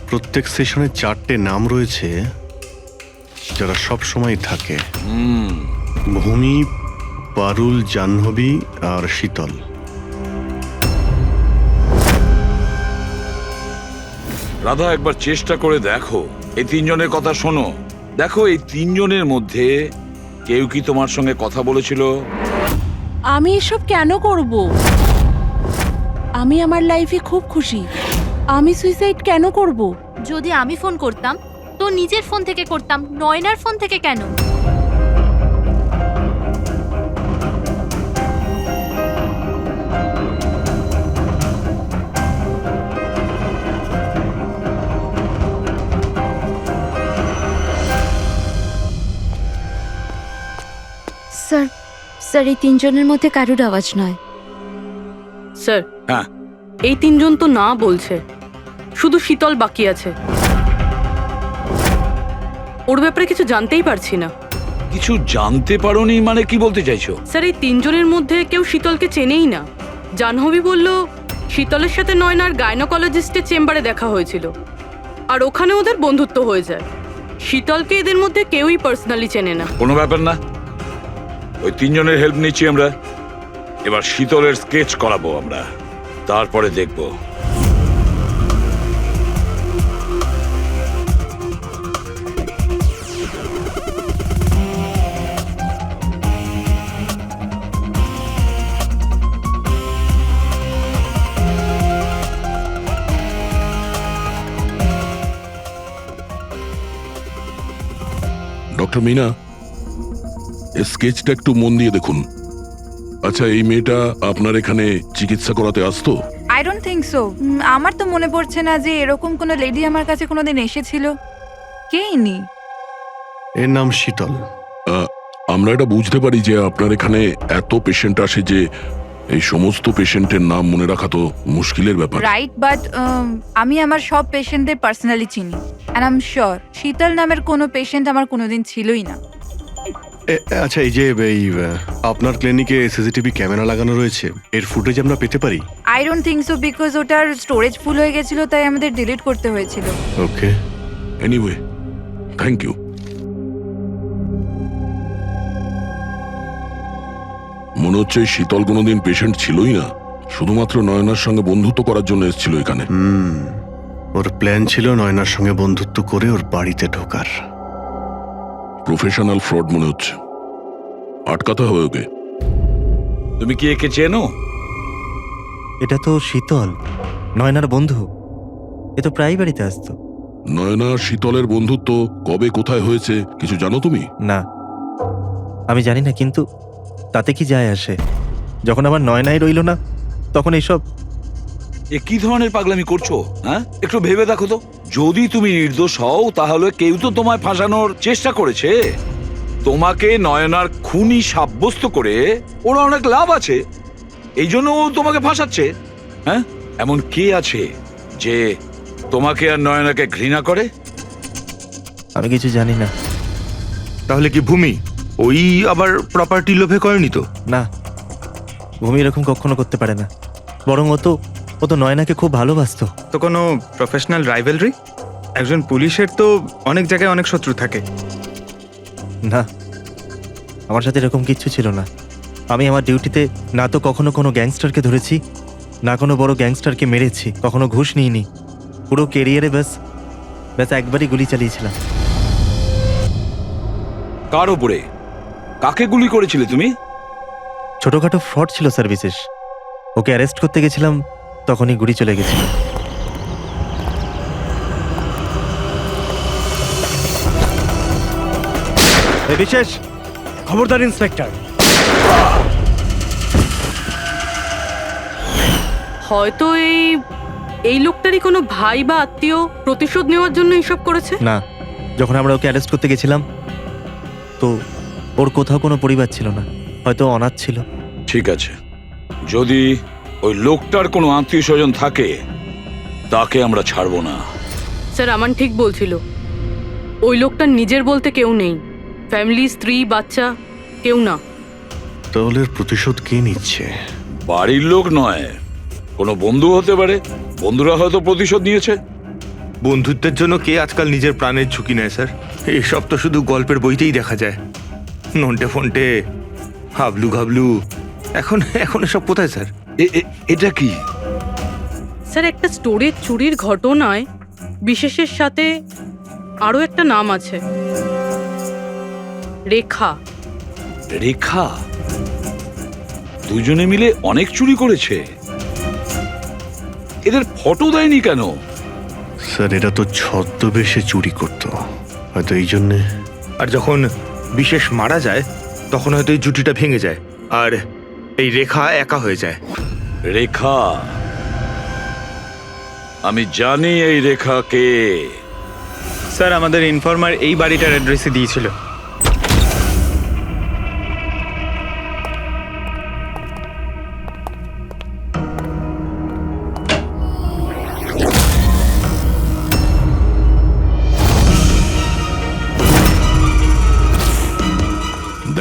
Speaker 4: প্রত্যেক সেশনে 4টে নাম রয়েছে যারা সব সময় থাকে: ভূমি, পারুল, জাহ্নবী আর শীতল।
Speaker 5: রাধা, একবার চেষ্টা করে দেখো, এই 3 জনের কথা শোনো। দেখো, এই 3 জনের মধ্যে কেউ কি তোমার সঙ্গে কথা বলেছিল?
Speaker 2: আমি এসব কেন করব? আমি আমার লাইফে খুব খুশি। আমি সুইসাইড কেন করব?
Speaker 1: যদি আমি ফোন করতাম তো নিজের ফোন থেকে করতাম, নয়নার ফোন থেকে কেন? স্যার স্যার এই তিনজনের মধ্যে কারুর আওয়াজ নয়।
Speaker 13: স্যার
Speaker 5: হ্যাঁ
Speaker 13: এই তিনজন তো না বলছে, শুধু শীতল বাকি আছে। ওর ব্যাপারে কিছু জানতেই পারছি না।
Speaker 5: কিছু জানতে পারোনি মানে কি বলতে চাইছো?
Speaker 13: স্যার এই তিনজনের মধ্যে কেউ শীতলকে চেনেই না। জাহ্নবী বলল শীতলের সাথে নয়নার গাইনোকোলজিস্টের চেম্বারে দেখা হয়েছিল, আর ওখানে ওদের বন্ধুত্ব হয়ে যায়। শীতলকে এদের মধ্যে কেউই পার্সোনালি চেনে না।
Speaker 5: কোনো ব্যাপার না, ওই তিনজনের হেল্প নিচ্ছি আমরা। এবার শীতলের স্কেচ করাবো আমরা, তারপরে দেখবো।
Speaker 6: ডক্টর মিনা, এই স্কেচটা একটু মন দিয়ে দেখুন। আচ্ছা, এই মেয়েটা আপনার এখানে চিকিৎসা করাতে আসতো?
Speaker 10: I don't think so. আমার তো মনে পড়ছে না যে এরকম কোনো লেডি আমার কাছে কোনোদিন এসেছিল। কে ইনি?
Speaker 4: এর নাম শীতল।
Speaker 6: আমরা এটা বুঝতে পারি যে আপনার এখানে এত পেশেন্ট আসে যে এই সমস্ত পেশেন্টের নাম মনে রাখা তো মুশকিলের ব্যাপার।
Speaker 10: রাইট, বাট আমি আমার সব পেশেন্টদের পার্সোনালি চিনি, অ্যান্ড আই এম শিওর শীতল নামের কোনো পেশেন্ট আমার কোনোদিন ছিলই না।
Speaker 4: আচ্ছা, এই যে আপনার ক্লিনিকে সিসিটিভি ক্যামেরা লাগানো রয়েছে, এর ফুটেজ আমরা পেতে পারি?
Speaker 10: I don't think so, because ওটার স্টোরেজ ফুল হয়ে গেছিল, তাই আমাদের ডিলিট করতে হয়েছিল।
Speaker 4: ওকে,
Speaker 6: এনিওয়ে, থ্যাংক ইউ। মনে হচ্ছে এই শীতল কোনোদিন পেশেন্ট ছিলই না, শুধুমাত্র নয়নার সঙ্গে বন্ধুত্ব করার জন্য এসেছিল এখানে।
Speaker 4: ওর প্ল্যান ছিল নয়নার সঙ্গে বন্ধুত্ব করে ওর বাড়িতে ঢোকার।
Speaker 6: প্রফেশনাল ফ্রড মনে হচ্ছে, আটকাতে হবে ওকে।
Speaker 5: তুমি কি একে চেনো?
Speaker 8: এটা তো শীতল, নয়নার বন্ধু। এ তো প্রায় বাড়িতে আসতো।
Speaker 6: নয়না শীতলের বন্ধুত্ব কবে কোথায় হয়েছে কিছু জানো তুমি?
Speaker 8: না, আমি জানি না, কিন্তু তাতে কি যায় আসে? যখন আমার নয়নাই রইল না, তখন এইসব।
Speaker 5: এ কি ধরনের পাগলামি করছো? হ্যাঁ, একটু ভেবে দেখো তো। যদি তুমি নির্দোষ হও তাহলে কেউ তো তোমায় ফাঁসানোর চেষ্টা করেছে। তোমাকে নয়নার খুনি সাব্যস্ত করে ওর অনেক লাভ আছে, এই জন্য ও তোমাকে ফাঁসাচ্ছে। হ্যাঁ, এমন কে আছে যে তোমাকে আর নয়নাকে ঘৃণা করে?
Speaker 8: আমি কিছু জানি না।
Speaker 3: তাহলে কি ভূমি ওই আবার প্রপার্টি লোভে করেনি তো?
Speaker 8: না, ভূমি এরকম কখনো করতে পারে না। বরং ও তো নয়নাকে খুব ভালোবাসতো।
Speaker 12: তো কোনো প্রফেশনাল রাইভেলরি? একজন পুলিশের তো অনেক জায়গায় অনেক শত্রু থাকে।
Speaker 8: না, আমার সাথে এরকম কিচ্ছু ছিল না। আমি আমার ডিউটিতে না তো কখনো কোনো গ্যাংস্টারকে ধরেছি, না কোনো বড় গ্যাংস্টারকে মেরেছি, কখনো ঘুষ নিইনি। পুরো কেরিয়ারে ব্যাস একবারই গুলি চালিয়েছিলাম।
Speaker 5: কার উপরে? কাকে গুলি করেছিলে তুমি?
Speaker 8: ছোটখাটো ফ্রড ছিল স্যার, বিশেষ। ওকে অ্যারেস্ট করতে গেছিলাম, তখনই গুলি চলে গেছিল। বিশেষ খবরদার ইন্সপেক্টর।
Speaker 13: হয়তো এই লোকটারই কোনো ভাই বা আত্মীয় প্রতিশোধ নেওয়ার জন্য এসব করেছে।
Speaker 8: না, যখন আমরা ওকে অ্যারেস্ট করতে গেছিলাম তো ওর কোথাও কোনো পরিবার ছিল না, হয়তো অনাথ ছিল।
Speaker 5: ঠিক আছে, যদি ওই লোকটার কোনো আত্মীয় স্বজন থাকে তাকে আমরা ছাড়বো না।
Speaker 13: স্যার আমান ঠিক বলছিল, ওই লোকটার নিজের বলতে কেউ নেই, ফ্যামিলি, স্ত্রী, বাচ্চা কেউ না।
Speaker 4: তাহলে প্রতিশোধ কে নিচ্ছে?
Speaker 5: বাড়ির লোক নয়, কোনো বন্ধু হতে পারে। বন্ধুরা হয়তো প্রতিশোধ নিয়েছে।
Speaker 3: বন্ধুত্বের জন্য কে আজকাল নিজের প্রাণের ঝুঁকি নেয় স্যার? এসব তো শুধু গল্পের বইতেই দেখা যায়। নন্টে ফন্টে, হাবলু ঘাবলু, এখন এসব কোথায় স্যার?
Speaker 5: এটা কি?
Speaker 13: স্যার একটা স্টোরেজ চুরির ঘটনায় বিশেষের সাথে আরো একটা নাম আছে, রেখা।
Speaker 5: রেখা? দুজনে মিলে অনেক চুরি করেছে। এদের ফটো দেয়নি কেন?
Speaker 4: স্যার এরা তো ছদ্মবেশে চুরি করতো, হয়তো এই জন্যে।
Speaker 3: আর যখন বিশেষ মারা যায় তখন হয়তো এই জুটিটা ভেঙে যায় আর এই রেখা একা হয়ে যায়।
Speaker 5: রেখা? আমি জানি এই রেখা কে।
Speaker 12: স্যার আমাদের ইনফর্মার এই বাড়িটার অ্যাড্রেসে দিয়েছিল।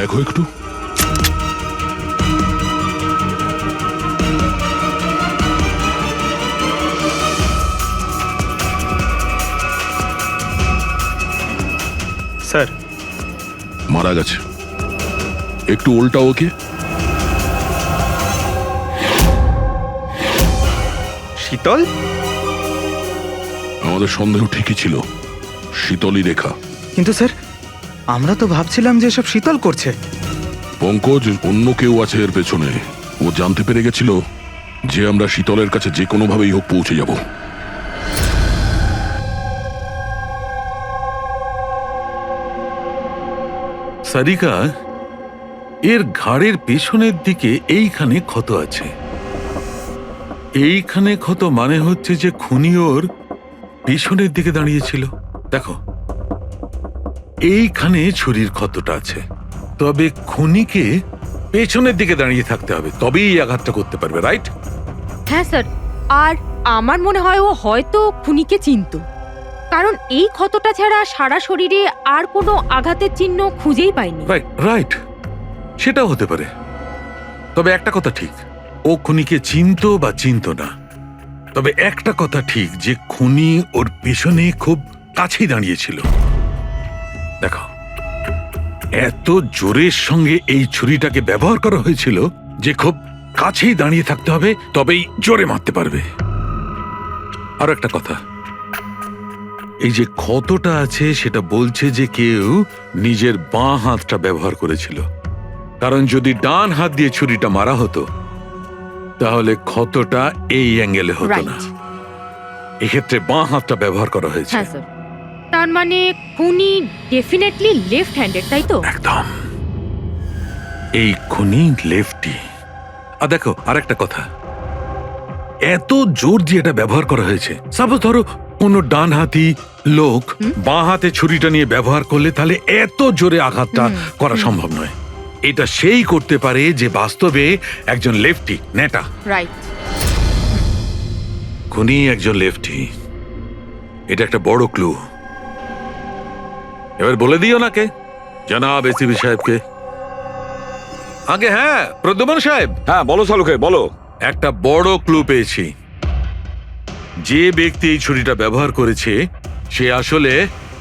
Speaker 6: দেখো একটু।
Speaker 12: স্যার
Speaker 6: মারা গেছে। একটু উল্টা ওকে।
Speaker 12: শীতল?
Speaker 6: আমাদের সন্দেহ ঠিকই ছিল, শীতলই রেখা।
Speaker 12: কিন্তু স্যার আমরা তো ভাবছিলাম যে এসব শীতল করছে।
Speaker 6: পঙ্কজ, অন্য কেউ আছে এর পেছনে। ও জানতে পেরে গেছিল যে আমরা শীতলের কাছে যে কোনোভাবেই হোক পৌঁছে যাব।
Speaker 14: সারিকা, এর ঘাড়ের পেছনের দিকে এইখানে ক্ষত আছে। এইখানে ক্ষত মানে হচ্ছে যে খুনি ওর পেছনের দিকে দাঁড়িয়েছিল। দেখো, এইখানে ছুরির ক্ষতটা আছে। তবে খুনিকে পেছনের দিকে দাঁড়িয়ে থাকতে হবে, তবেই এই আঘাতটা করতে পারবে, রাইট?
Speaker 2: হ্যাঁ স্যার, আর আমার মনে হয় ও হয়তো খুনিকে চিনতো, কারণ এই ক্ষতটা ছাড়া সারা শরীরে আর কোনো আঘাতের চিহ্ন খুঁজেই পাইনি।
Speaker 14: রাইট রাইট, সেটাও হতে পারে। তবে একটা কথা ঠিক, ও খুনিকে চিনতো বা চিনতো না, তবে একটা কথা ঠিক যে খুনি ওর পেছনে খুব কাছেই দাঁড়িয়েছিল। দেখো, এত জোরের সঙ্গে এই ছুরিটাকে ব্যবহার করা হয়েছিল যে খুব কাছেই দাঁড়িয়ে থাকতে হবে, তবেই জোরে মারতে পারবে। আর একটা কথা, এই যে ক্ষতটা আছে সেটা বলছে যে কেউ নিজের বাঁ হাতটা ব্যবহার করেছিল, কারণ যদি ডান হাত দিয়ে ছুরিটা মারা হতো তাহলে ক্ষতটা এই অ্যাঙ্গেলে হতো না। এক্ষেত্রে বাঁ হাতটা ব্যবহার করা হয়েছে।
Speaker 2: হ্যাঁ স্যার, তার মানে খুনি ডেফিনেটলি লেফট হ্যান্ডেড, তাই তো?
Speaker 14: একদম, এই খুনি লেফটি। আর দেখো, আর একটা কথা, এত জোর দিয়ে এটা ব্যবহার করা হয়েছে। সাপোজ ধরো কোনো ডান হাতি লোক বাঁ হাতে ছুরিটা নিয়ে ব্যবহার করলে তাহলে এত জোরে আঘাতটা করা সম্ভব নয়। এটা সেই করতে পারে যে বাস্তবে একজন লেফটি নেটা।
Speaker 2: রাইট,
Speaker 14: খুনি একজন লেফটি। এটা একটা বড় ক্লু। এবার বলে দিও নাকে জনাব এসিপি সাহেবকে। আগে হ্যাঁ, প্রদ্যুম্ন সাহেব।
Speaker 5: হ্যাঁ বলো সালুকে, বলো।
Speaker 14: একটা বড় ক্লু পেয়েছি। যে ব্যক্তি এই ছুরিটা ব্যবহার করেছে সে আসলে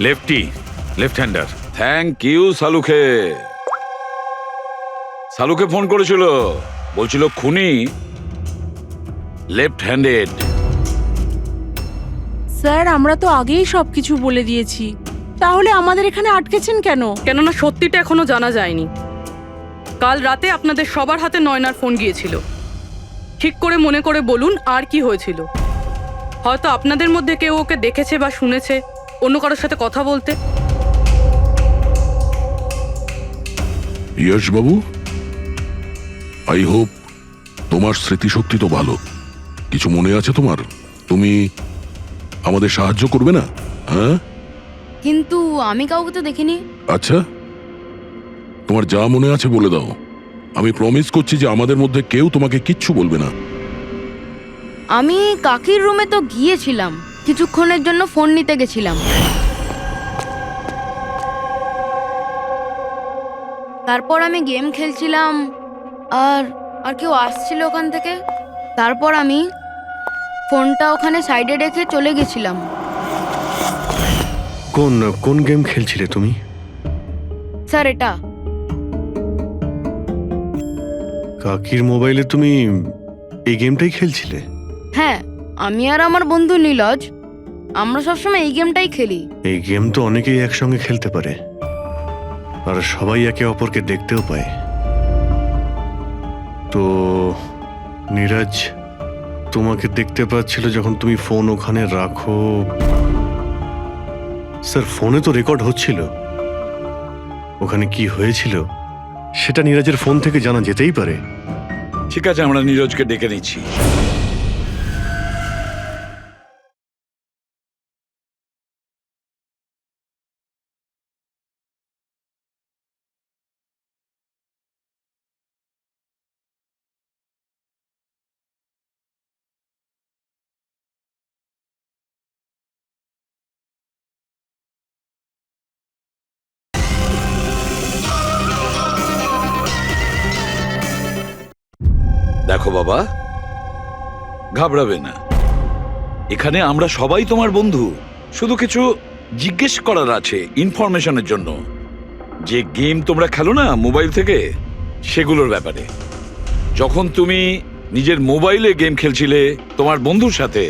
Speaker 14: লেফট হ্যান্ডার।
Speaker 5: থ্যাংক ইউ সালুকে। সালুকে ফোন করেছিল, বলছিল খুনি লেফট হ্যান্ডেড।
Speaker 13: স্যার আমরা তো আগেই সবকিছু বলে দিয়েছি, তাহলে আমাদের এখানে আটকেছেন কেন? কেননা সত্যিটা এখনো জানা যায়নি। কাল রাতে আপনাদের সবার হাতে নয়নার ফোন গিয়েছিল। ঠিক করে মনে করে বলুন আর কি হয়েছিল। হয়তো আপনাদের মধ্যে কেউ ওকে দেখেছে বা শুনেছে অন্য কারোর সাথে কথা বলতে।
Speaker 6: ইয়শ বাবু, আই হোপ তোমার স্মৃতিশক্তি তো ভালো। কিছু মনে আছে তোমার? তুমি আমাদের সাহায্য করবে না? হ্যাঁ,
Speaker 9: কিন্তু আমি কাউকে তো দেখিনি।
Speaker 6: আচ্ছা, তোমার যা মনে আছে বলে দাও। আমি প্রমিস করছি যে আমাদের মধ্যে কেউ তোমাকে কিচ্ছু বলবে না।
Speaker 9: আমি কাকির রুমে তো গিয়েছিলাম, কিছুক্ষণের জন্য ফোন নিতে গেছিলাম। তারপর আমি গেম খেলছিলাম আর আর কেউ আসছিল ওখান থেকে। তারপর আমি ফোনটা ওখানে সাইডে রেখে চলে গেছিলাম।
Speaker 4: কোন কোন গেম খেলছিলে তুমি?
Speaker 9: স্যার এটা
Speaker 4: কাকির মোবাইলে তুমি এই গেমটাই খেলছিলে?
Speaker 9: হ্যাঁ, আমি আর আমার বন্ধু নীলজ আমরা সবসময় এই গেমটাই খেলি।
Speaker 4: এই গেম তো অনেকেই একসঙ্গে খেলতে পারে, আর সবাই একে অপরকে দেখতেও পায়। তো নীরজ তোমাকে দেখতে পাচ্ছিল যখন তুমি ফোন ওখানে রাখো। স্যার ফোনে তো রেকর্ড হচ্ছিল, ওখানে কি হয়েছিল সেটা নীরজের ফোন থেকে জানা যেতেই পারে।
Speaker 5: ঠিক আছে, আমরা নীরজকে ডেকে নিচ্ছি। দেখো বাবা, ঘাবড়াবে না। এখানে আমরা সবাই তোমার বন্ধু। শুধু কিছু জিজ্ঞেস করার আছে ইনফরমেশনের জন্য। যে গেম তোমরা খেলো না মোবাইল থেকে, সেগুলোর ব্যাপারে। যখন তুমি নিজের মোবাইলে গেম খেলছিলে তোমার বন্ধুর সাথে,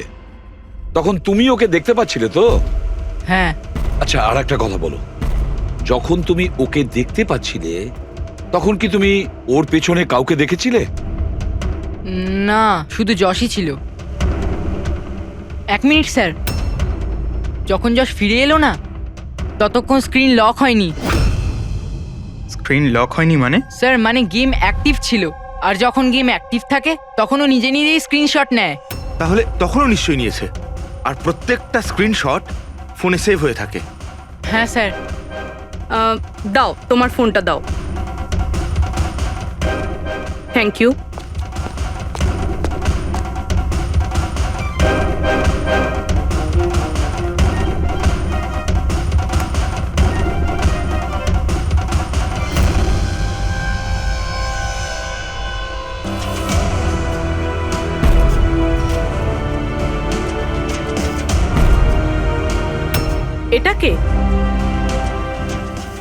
Speaker 5: তখন তুমি ওকে দেখতে পাচ্ছিলে তো?
Speaker 9: হ্যাঁ।
Speaker 5: আচ্ছা, আর একটা কথা বলো, যখন তুমি ওকে দেখতে পাচ্ছিলে তখন কি তুমি ওর পেছনে কাউকে দেখেছিলে?
Speaker 9: না, শুধু যশই ছিল। 1 মিনিট স্যার, যখন যশ ফিরে এলো না ততক্ষণ স্ক্রিন লক হয়নি।
Speaker 12: স্ক্রিন লক হয়নি মানে?
Speaker 9: স্যার মানে গেম অ্যাক্টিভ ছিল, আর যখন গেম অ্যাক্টিভ থাকে তখন ও নিজে নিজেই স্ক্রিনশট নেয়।
Speaker 3: তাহলে তখনও নিশ্চয়ই নিয়েছে, আর প্রত্যেকটা স্ক্রিনশট ফোনে সেভ হয়ে থাকে।
Speaker 9: হ্যাঁ স্যার।
Speaker 13: দাও তোমার ফোনটা দাও। Thank you. এটা কে?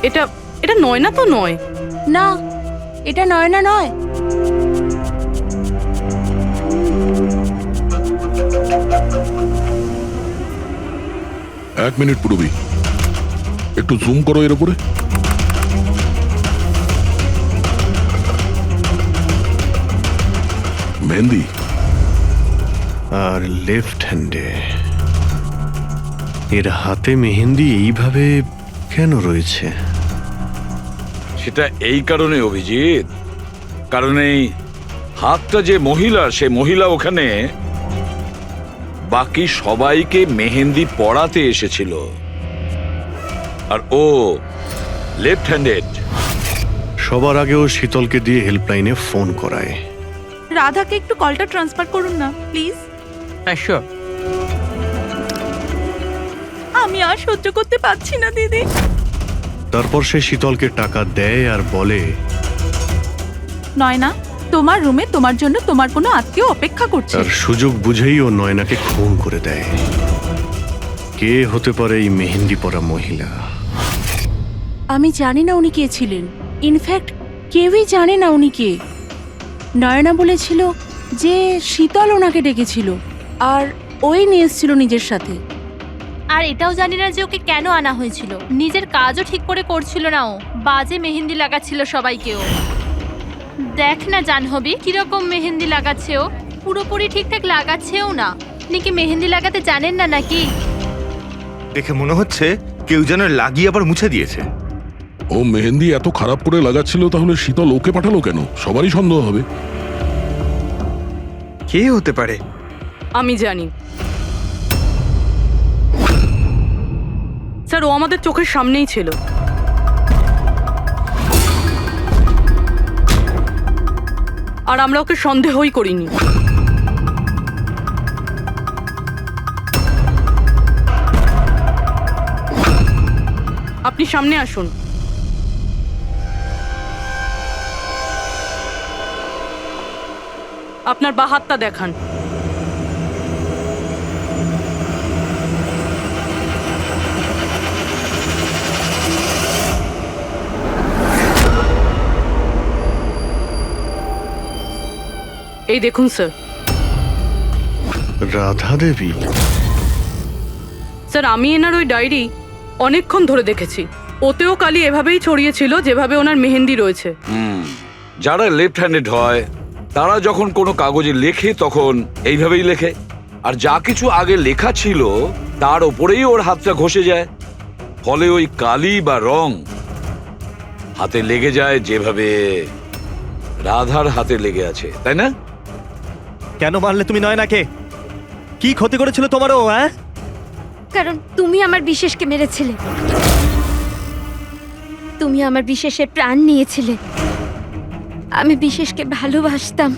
Speaker 13: এটা এটা নয়না তো নয়।
Speaker 9: না, এটা নয়না নয়।
Speaker 6: এক মিনিট পুরবি, একটু জুম করো এর উপরে। মেহেন্দি
Speaker 4: আর লেফট হ্যান্ডে এর হাতে মেহেন্দি এইভাবে কেন রয়েছে?
Speaker 5: সেটা এই কারণে অভিজিৎ, কারণ এই হাতটা যে মহিলার, সে মহিলা ওখানে বাকি সবাইকে মেহেন্দি পড়াতে এসেছিল, আর ও লেফট হ্যান্ডেড।
Speaker 4: সবার আগেও শীতলকে দিয়ে হেল্পলাইনে ফোন করায়।
Speaker 2: রাধাকে একটু কলটা ট্রান্সফার করুন না প্লিজ।
Speaker 11: হ্যাঁ শিওর।
Speaker 2: আমি আর সহ্য করতে পারছি না দিদি।
Speaker 4: তারপর সে শীতলকে টাকা দেয় আর বলে,
Speaker 2: নয়না, তোমার রুমে তোমার জন্য তোমার কোনো আত্মীয় অপেক্ষা করছে।
Speaker 4: তার সুযোগ বুঝেই ও নয়নাকে খুন করে দেয়। কে হতে পারে এই মেহেন্দি পরা মহিলা?
Speaker 2: আমি জানি না উনি কে ছিলেন। ইনফ্যাক্ট কেউই জানে না উনি কে। নয়না বলেছিল যে শীতল ওনাকে ডেকেছিল, আর ওই নিয়ে এসেছিল নিজের সাথে।
Speaker 1: আর এটাও জানি না যে ওকে কেন আনা হয়েছিল। নিজের কাজও ঠিক করে করছিল না ও, বাজে মেহেন্দি লাগাচ্ছিল সবাইকেও। দেখ না জাহ্নবী, কিরকম মেহেন্দি লাগাচ্ছে ও, পুরোপুরি ঠিকঠাক লাগাচ্ছেও না। আপনি কি মেহেন্দি লাগাতে জানেন না নাকি?
Speaker 3: দেখে মনে হচ্ছে কেউ যেন লাগিয়ে আবার মুছে দিয়েছে।
Speaker 6: ও মেহেন্দি এত খারাপ করে লাগাচ্ছিল, তাহলে শীতল ওকে পাঠালো কেন? সবারই সন্দেহ হবে।
Speaker 12: কে হতে পারে?
Speaker 13: আমি জানি স্যার, ও আমাদের চোখের সামনেই ছিল। আর আমরা ওকে সন্দেহই করিনি। আপনি সামনে আসুন। আপনার বা হাতটা দেখান। এই দেখুন স্যার।
Speaker 4: রাধা দেবী?
Speaker 13: স্যার, আমি এনার ওই ডায়েরি অনেকক্ষণ ধরে দেখেছি। ওতেও কালি এভাবেই ছড়িয়েছিল যেভাবে ওনার মেহেন্দি রয়েছে।
Speaker 5: যারা লেফট হ্যান্ডেড হয় তারা যখন কোনো কাগজে লেখে তখন এইভাবেই লেখে, আর যা কিছু আগে লেখা ছিল তার ওপরেই ওর হাতটা ঘষে যায়। ফলে ওই কালি বা রং হাতে লেগে যায় যেভাবে রাধার হাতে লেগে আছে, তাই না?
Speaker 8: কেন মারলে তুমি নয়নাকে? কি ক্ষতি করেছিল তোমারও? হ্যাঁ,
Speaker 1: কারণ তুমি আমার বিশেষকে মেরেছিলে। তুমি আমার বিশেষের প্রাণ নিয়েছিলে। আমি বিশেষকে ভালোবাসতাম।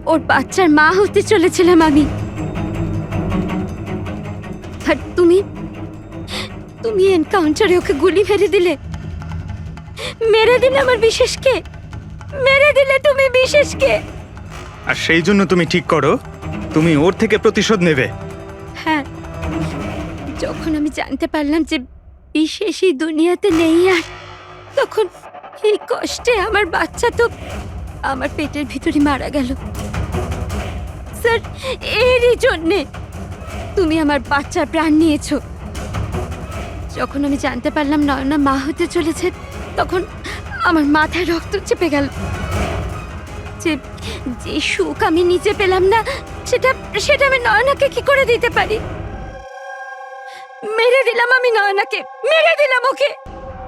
Speaker 1: ওর বাচ্চার মা হতে চলেছিলাম আমি। আর তুমি তুমি এনকাউন্টারে ওকে গুলি মেরে দিলে। মেরে দিলে আমার বিশেষকে, মেরে দিলে তুমি বিশেষকে।
Speaker 12: আর সেই জন্য তুমি ঠিক করো তুমি ওর থেকে প্রতিশোধ নেবে।
Speaker 1: হ্যাঁ, যখন আমি জানতে পারলাম যে বিশেষ এই দুনিয়াতে নেই আর, তখন এই কষ্টে আমার বাচ্চা তো আমার পেটের ভিতরে মারা গেল। স্যার, এরই জন্যে তুমি আমার বাচ্চার প্রাণ নিয়েছো। যখন আমি জানতে পারলাম নয়না মা হতে চলেছে, তখন আমার মাথায় রক্ত চেপে গেল। যে যে সুখ আমি নিজে পেলাম না, সেটা সেটা আমি নয়নাকে কি করে দিতে পারি? মেরে দিলাম আমি নয়নাকে, মেরে দিলাম ওকে।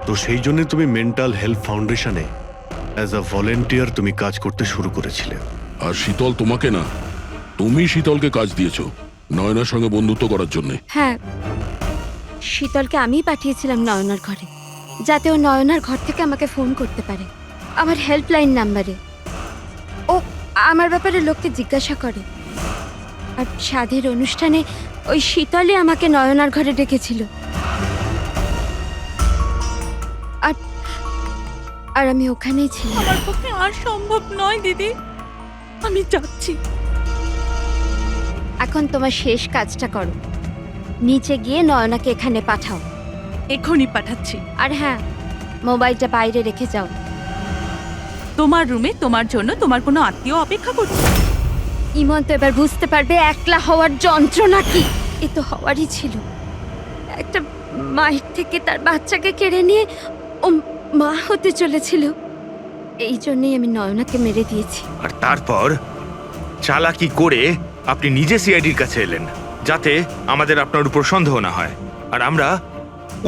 Speaker 4: তো সেই জন্য তুমি মেন্টাল হেলথ ফাউন্ডেশনে অ্যাজ আ ভলেন্টিয়ার তুমি কাজ করতে শুরু করেছিলে।
Speaker 6: আর শীতল তোমাকে না, তুমি শীতলকে কাজ দিয়েছো নয়নার সঙ্গে বন্ধুত্ব করার জন্য।
Speaker 1: হ্যাঁ, শীতলকে আমিই পাঠিয়েছিলাম নয়নার ঘরে, যাতে ও নয়নার ঘর থেকে আমাকে ফোন করতে পারে আমার হেল্পলাইন নাম্বারে। ও আমার ব্যাপারে লোককে জিজ্ঞাসা করে। আর সাধের অনুষ্ঠানে ওই শীতলই আমাকে নয়নার ঘরে ডেকেছিল। আর আর আমি ওখানেই ছিলাম।
Speaker 2: আমার পক্ষে আর সম্ভব নয় দিদি, আমি যাচ্ছি।
Speaker 1: এখন তোমার শেষ কাজটা করো, নিচে গিয়ে নয়নাকে এখানে পাঠাও।
Speaker 2: এখনই পাঠাচ্ছি।
Speaker 1: আর হ্যাঁ, মোবাইলটা বাইরে রেখে যাও।
Speaker 2: তোমার রুমে তোমার জন্য তোমার কোনো আত্মীয় অপেক্ষা করছে।
Speaker 1: ইমন তো এবার বুঝতে পারবে একলা হওয়ার যন্ত্রণা কি। এ তো হওয়ারই ছিল। একটা মায়ের থেকে তার বাচ্চাকে কেড়ে নিয়ে ও মা হতে চলেছিল। এই জন্যই আমি নয়নাকে মেরে দিয়েছি।
Speaker 3: আর তারপর চালাকি করে আপনি নিজে সিআইডির কাছে এলেন, যাতে আমাদের আপনার উপর সন্দেহ না হয় আর আমরা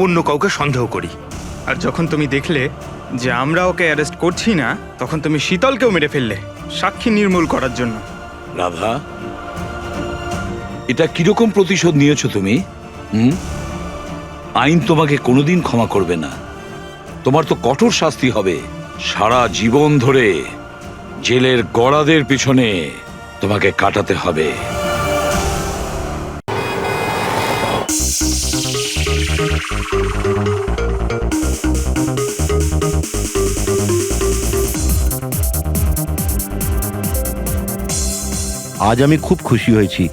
Speaker 3: অন্য কাউকে সন্দেহ করি।
Speaker 12: আর যখন তুমি দেখলে যে আমরা ওকে অ্যারেস্ট করছি না, তখন তুমি শীতলকেও মেরে ফেললে সাক্ষী নির্মূল করার জন্য।
Speaker 5: রাধা, এটা কিরকম প্রতিশোধ নিয়েছো তুমি? আইন তোমাকে কোনোদিন ক্ষমা করবে না। তোমার তো কঠোর শাস্তি হবে। সারা জীবন ধরে জেলের গড়াদের পিছনে তোমাকে কাটাতে হবে।
Speaker 15: আজ আমি খুব খুশি হয়েছি।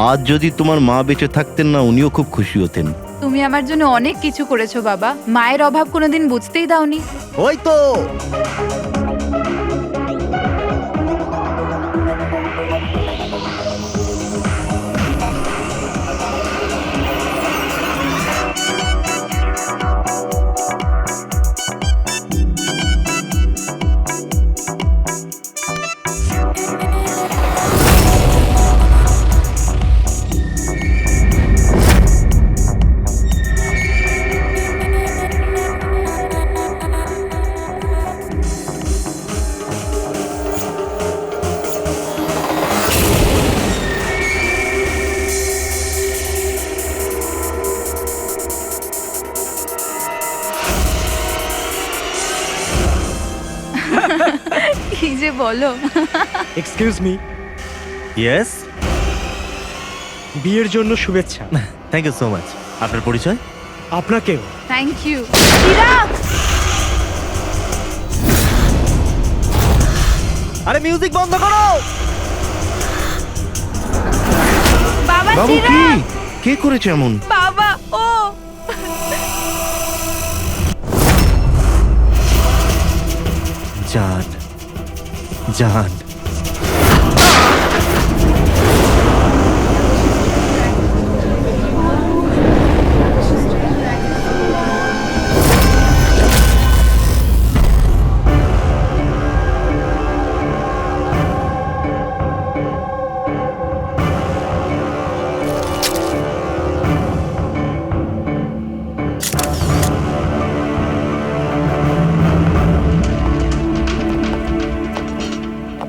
Speaker 15: আজ যদি তোমার মা বেঁচে থাকতেন না, উনিও খুব খুশি হতেন।
Speaker 10: তুমি আমার জন্য অনেক কিছু করেছো বাবা, মায়ের অভাব কোনোদিন বুঝতেই দাওনি।
Speaker 15: ওই তো
Speaker 10: কি যে বলো।
Speaker 8: Excuse me. ইয়েস, বিয়ের জন্য শুভেচ্ছা। Thank you so much. আপনার পরিচয়? আপনাকেও।
Speaker 10: Thank you. চিরাগ,
Speaker 8: আরে মিউজিক বন্ধ করো।
Speaker 10: বাবা
Speaker 15: বাবু, কি
Speaker 10: চিরাগ,
Speaker 15: কে করেছে এমন?
Speaker 10: বাবা ও।
Speaker 8: জান, জান।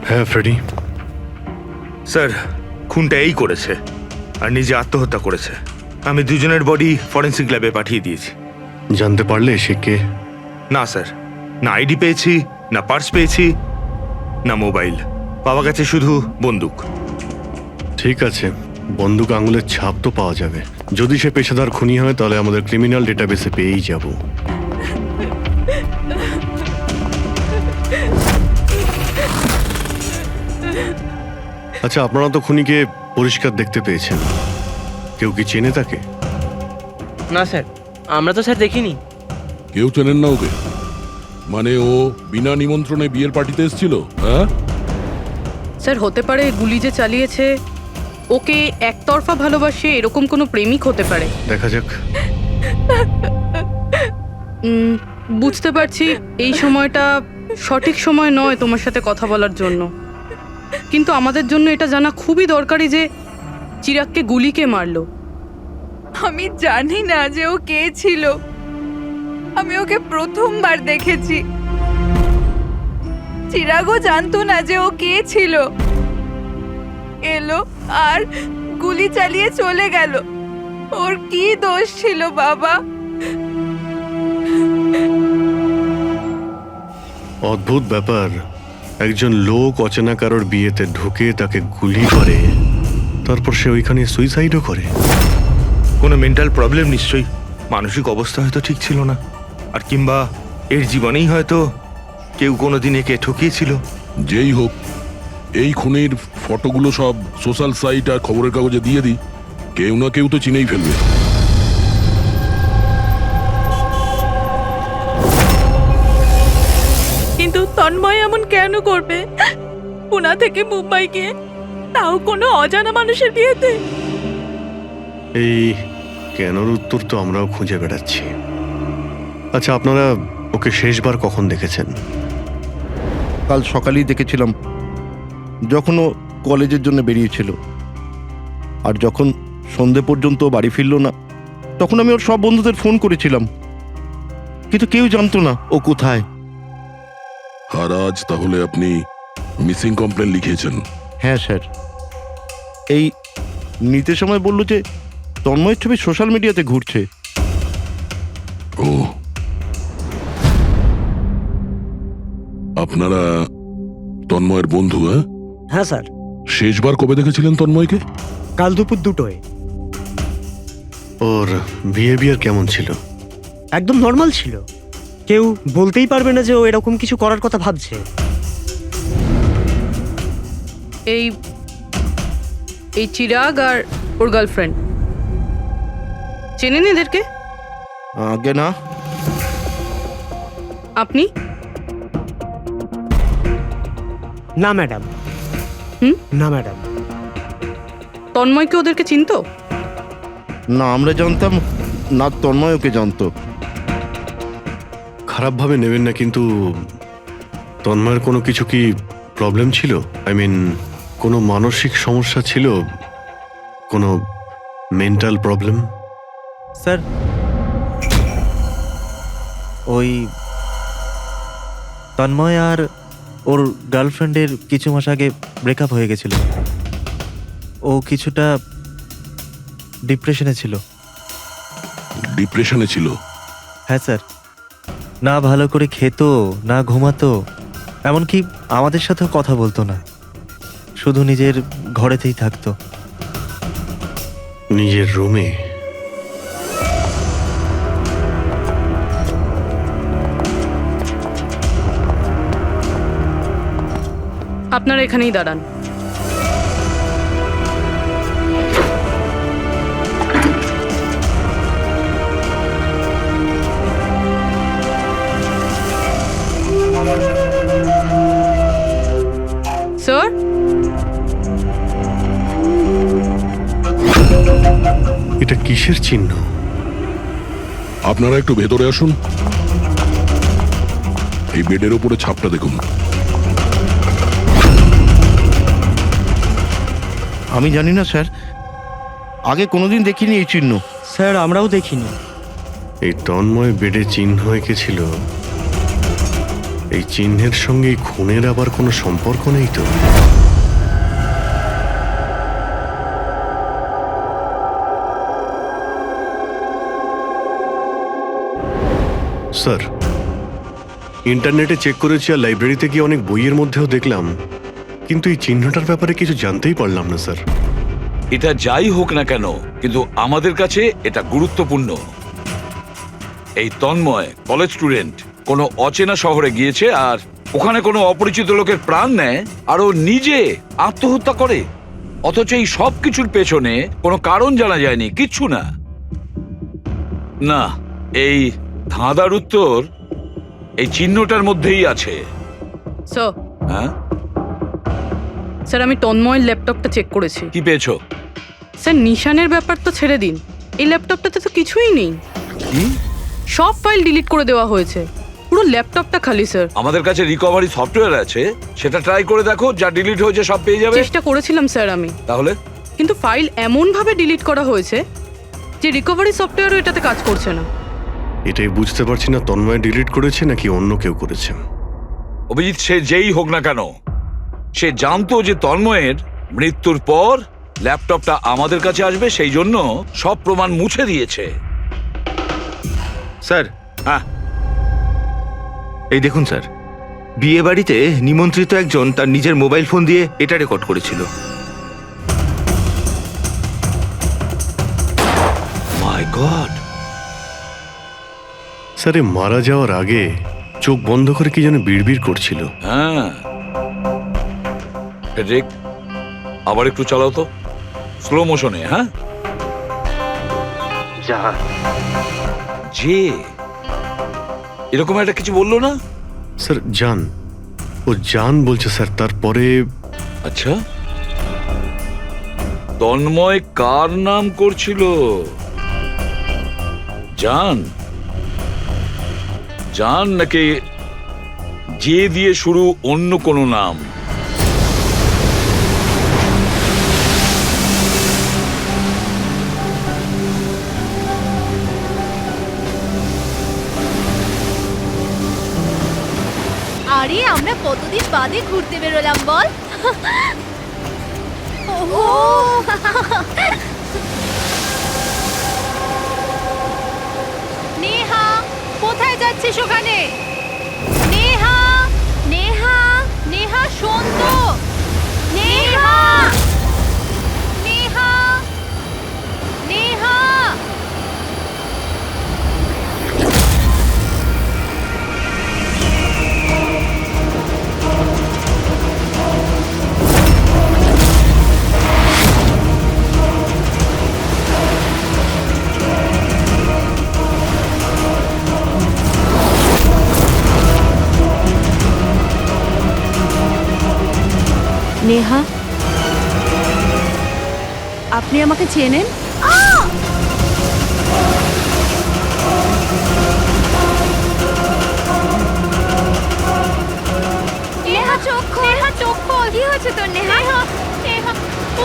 Speaker 4: হ্যাঁ ফ্রেডি।
Speaker 3: স্যার, খুনটা এই করেছে আর নিজে আত্মহত্যা করেছে। আমি দুজনের বডি ফরেন্সিক ল্যাবে পাঠিয়ে দিয়েছি।
Speaker 4: জানতে পারলে সে কে?
Speaker 3: না স্যার, না আইডি পেয়েছি, না পার্স পেয়েছি, না মোবাইল। পাওয়া গেছে শুধু বন্দুক।
Speaker 4: ঠিক আছে, বন্দুক আঙুলের ছাপ তো পাওয়া যাবে। যদি সে পেশাদার খুনি হয় তাহলে আমাদের ক্রিমিনাল ডেটাবেসে পেয়েই যাব। আচ্ছা, আপনারা তো খুনিকে পরিষ্কার দেখতে পেয়েছেন, কেউ কি চেনে তাকে?
Speaker 11: না স্যার, আমরা তো স্যার দেখিনি।
Speaker 6: কেউ চেনেন না ওকে? মানে ও বিনা নিমন্ত্রণে বিয়ের পার্টিতে এসেছিল? হ্যাঁ
Speaker 13: স্যার হতে পারে গুলি যে চালিয়েছে ওকে একতরফা ভালোবাসে এরকম কোনো প্রেমিক হতে পারে।
Speaker 4: দেখা যাক।
Speaker 13: বুঝতে পারছি এই সময়টা সঠিক সময় নয় তোমার সাথে কথা বলার জন্য, কিন্তু আমাদের জন্য এটা জানা খুবই দরকারি যে চিরাগকে গুলি কে মারলো।
Speaker 10: আমি জানি না যে ও কে ছিল। আমি ওকে প্রথমবার দেখেছি। চিরাগও জানতো না যে ও কে ছিল। এলো আর গুলি চালিয়ে চলে গেল। ওর কি দোষ ছিল বাবা?
Speaker 4: অদ্ভুত ব্যাপার, একজন লোক অচেনা কারোর বিয়েতে ঢুকে তাকে গুলি করে, তারপর সে ওইখানে সুইসাইডও করে।
Speaker 3: কোনো মেন্টাল প্রবলেম নিশ্চয়ই, মানসিক অবস্থা হয়তো ঠিক ছিল না, আর কিংবা এর জীবনেই হয়তো কেউ কোনোদিন একে ঠকিয়েছিল।
Speaker 6: যেই হোক, এই খুনের ফটোগুলো সব সোশ্যাল সাইট আর খবরের কাগজে দিয়ে দিই, কেউ না কেউ তো চিনেই ফেলবে।
Speaker 2: কিন্তু তন্ময় এমন কেন করবে? পুনা থেকে মুম্বাই গিয়ে, তাও কোনো অজানা মানুষের বিয়েতে।
Speaker 4: এই কেনর উত্তর তো আমরাও খুঁজে বেড়াচ্ছি। আচ্ছা, আপনারা ওকে শেষবার কখন দেখেছেন?
Speaker 15: কাল সকালেই দেখেছিলাম, যখন ও কলেজের জন্য বেরিয়েছিল। আর যখন সন্ধে পর্যন্ত বাড়ি ফিরল না, তখন আমি ওর সব বন্ধুদের ফোন করেছিলাম, কিন্তু কেউ জানতো না ও কোথায়।
Speaker 6: আর আজ তাহলে আপনি মিসিং কমপ্লেন লিখিয়েছেন?
Speaker 15: হ্যাঁ স্যার, এই নিতে সময় বলল যে তন্ময়ের ছবি সোশ্যাল মিডিয়াতে ঘুরছে।
Speaker 6: ও, আপনারা তন্ময়ের বন্ধু?
Speaker 16: হ্যাঁ স্যার।
Speaker 6: শেষবার কবে দেখেছিলেন তন্ময়কে?
Speaker 16: কাল দুপুর 2টোয়।
Speaker 4: ওর বিহেভিয়ার কেমন ছিল?
Speaker 16: একদম নর্মাল ছিল, কেউ বলতেই পারবে না যে ও এরকম কিছু করার কথা ভাবছে।
Speaker 13: এই এই চিরাগ আর ওর গার্লফ্রেন্ড চেনেন এদেরকে?
Speaker 15: আগে না।
Speaker 13: আপনি?
Speaker 16: না ম্যাডাম। না ম্যাডাম।
Speaker 13: তন্ময়কে ওদেরকে চিনতো?
Speaker 15: না, আমরা জানতাম না, তন্ময় ওকে জানতো।
Speaker 4: খারাপভাবে নেবেন না, কিন্তু তন্ময়ের কোনো কিছু কি প্রবলেম ছিল? আই মিন, কোনো মানসিক সমস্যা ছিল, কোনো মেন্টাল প্রবলেম?
Speaker 8: স্যার, ওই তন্ময় আর ওর গার্লফ্রেন্ডের কিছু মাস আগে ব্রেকআপ হয়ে গেছিল। ও কিছুটা ডিপ্রেশনে ছিল।
Speaker 6: ডিপ্রেশনে ছিল?
Speaker 8: হ্যাঁ স্যার, না ভালো করে খেত, না ঘুমাতো, এমনকি আমাদের সাথেও কথা বলতো না, শুধু নিজের ঘরেতেই থাকতো।
Speaker 4: নিজের রুমে?
Speaker 13: আপনারা এখানেই দাঁড়ান। স্যার,
Speaker 4: এটা কিসের চিহ্ন?
Speaker 6: আপনারা একটু ভেতরে আসুন। এই বেডের উপরে ছাপটা দেখুন।
Speaker 15: আমি জানি না স্যার, আগে কোনোদিন দেখিনি এই চিহ্ন।
Speaker 16: স্যার, আমরাও দেখিনি।
Speaker 4: এই তন্ময় বেডে চিহ্ন এঁকেছিল, এই চিহ্নের সঙ্গে এই খুনের আবার কোনো সম্পর্ক নেই তো? স্যার, ইন্টারনেটে চেক করেছি আর লাইব্রেরিতে গিয়ে অনেক বইয়ের মধ্যেও দেখলাম, কিন্তু এই চিহ্নটার ব্যাপারে কিছু জানতেই পারলাম না স্যার।
Speaker 5: এটা যাই হোক না কেন, কিন্তু আমাদের কাছে এটা গুরুত্বপূর্ণ। এই তন্ময় কলেজ স্টুডেন্ট, কোনো অচেনা শহরে গিয়েছে আর ওখানে কোনো অপরিচিত লোকের প্রাণ নেয় আর ও নিজে আত্মহত্যা করে, অথচ এই সব কিছুর পেছনে কোনো কারণ জানা যায়নি, কিচ্ছু না। না, এই ধাঁধার উত্তর এই চিহ্নটার মধ্যেই আছে।
Speaker 13: স্যার,
Speaker 5: হ্যাঁ
Speaker 13: স্যার আমি তন্ময়ের ল্যাপটপটা চেক করেছি।
Speaker 5: কি পেয়েছো?
Speaker 13: স্যার নিশানের ব্যাপার তো ছেড়ে দিন, এই ল্যাপটপটাতে তো কিছুই নেই। সব ফাইল ডিলিট করে দেওয়া হয়েছে, পুরো ল্যাপটপটা খালি স্যার।
Speaker 5: আমাদের কাছে রিকভারি সফটওয়্যার আছে, সেটা ট্রাই করে দেখো, যা ডিলিট হয়েছে সব পেয়ে যাবে।
Speaker 13: চেষ্টা করেছিলাম স্যার আমি,
Speaker 5: তাহলে?
Speaker 13: কিন্তু ফাইল এমন ভাবে ডিলিট করা হয়েছে যে রিকভারি সফটওয়্যারও এটাতে কাজ করছে না।
Speaker 4: এটাই বুঝতে পারছি না তন্ময় ডিলিট করেছে নাকি অন্য কেউ করেছে।
Speaker 5: অভিজিৎ, সে যেই হোক না কেন, সে জানতো যে তন্ময়ের মৃত্যুর পর ল্যাপটপটা আমাদের কাছে আসবে, সেই জন্য সব প্রমাণ মুছে দিয়েছে।
Speaker 3: স্যার,
Speaker 5: হ্যাঁ
Speaker 3: এই দেখুন স্যার, বিয়ে বাড়িতে নিমন্ত্রিত একজন তার নিজের মোবাইল ফোন দিয়ে এটা রেকর্ড করেছিল। মাই গড!
Speaker 4: স্যার, এ মারা যাওয়ার আগে চোখ বন্ধ করে কি যেন বিড়বিড় করছিল।
Speaker 5: হ্যাঁ, ফেডরিক, আবার একটু চালাও তো, স্লো মোশনে। হ্যাঁ, যে এরকম একটা কিছু বললো না
Speaker 4: স্যার? জান, ও জান বলছে স্যার। তারপরে
Speaker 5: আচ্ছা, তন্ময় কার নাম করছিল? জান? জান নাকি যে দিয়ে শুরু অন্য কোনো নাম?
Speaker 1: আরে আমরা কতদিন বাদে ঘুরতে বেরোলাম বল। ওহো, নেহা কোথায় যাচ্ছিস ওখানে? নেহা, নেহা, নেহা শোন তো। নেহা, নেহা, নেহা। নেহা, আপনি আমাকে চেনেন? নেহা চোখ খোল, নেহা চোখ খোল। কি হয়েছে তোর নেহা? নেহা,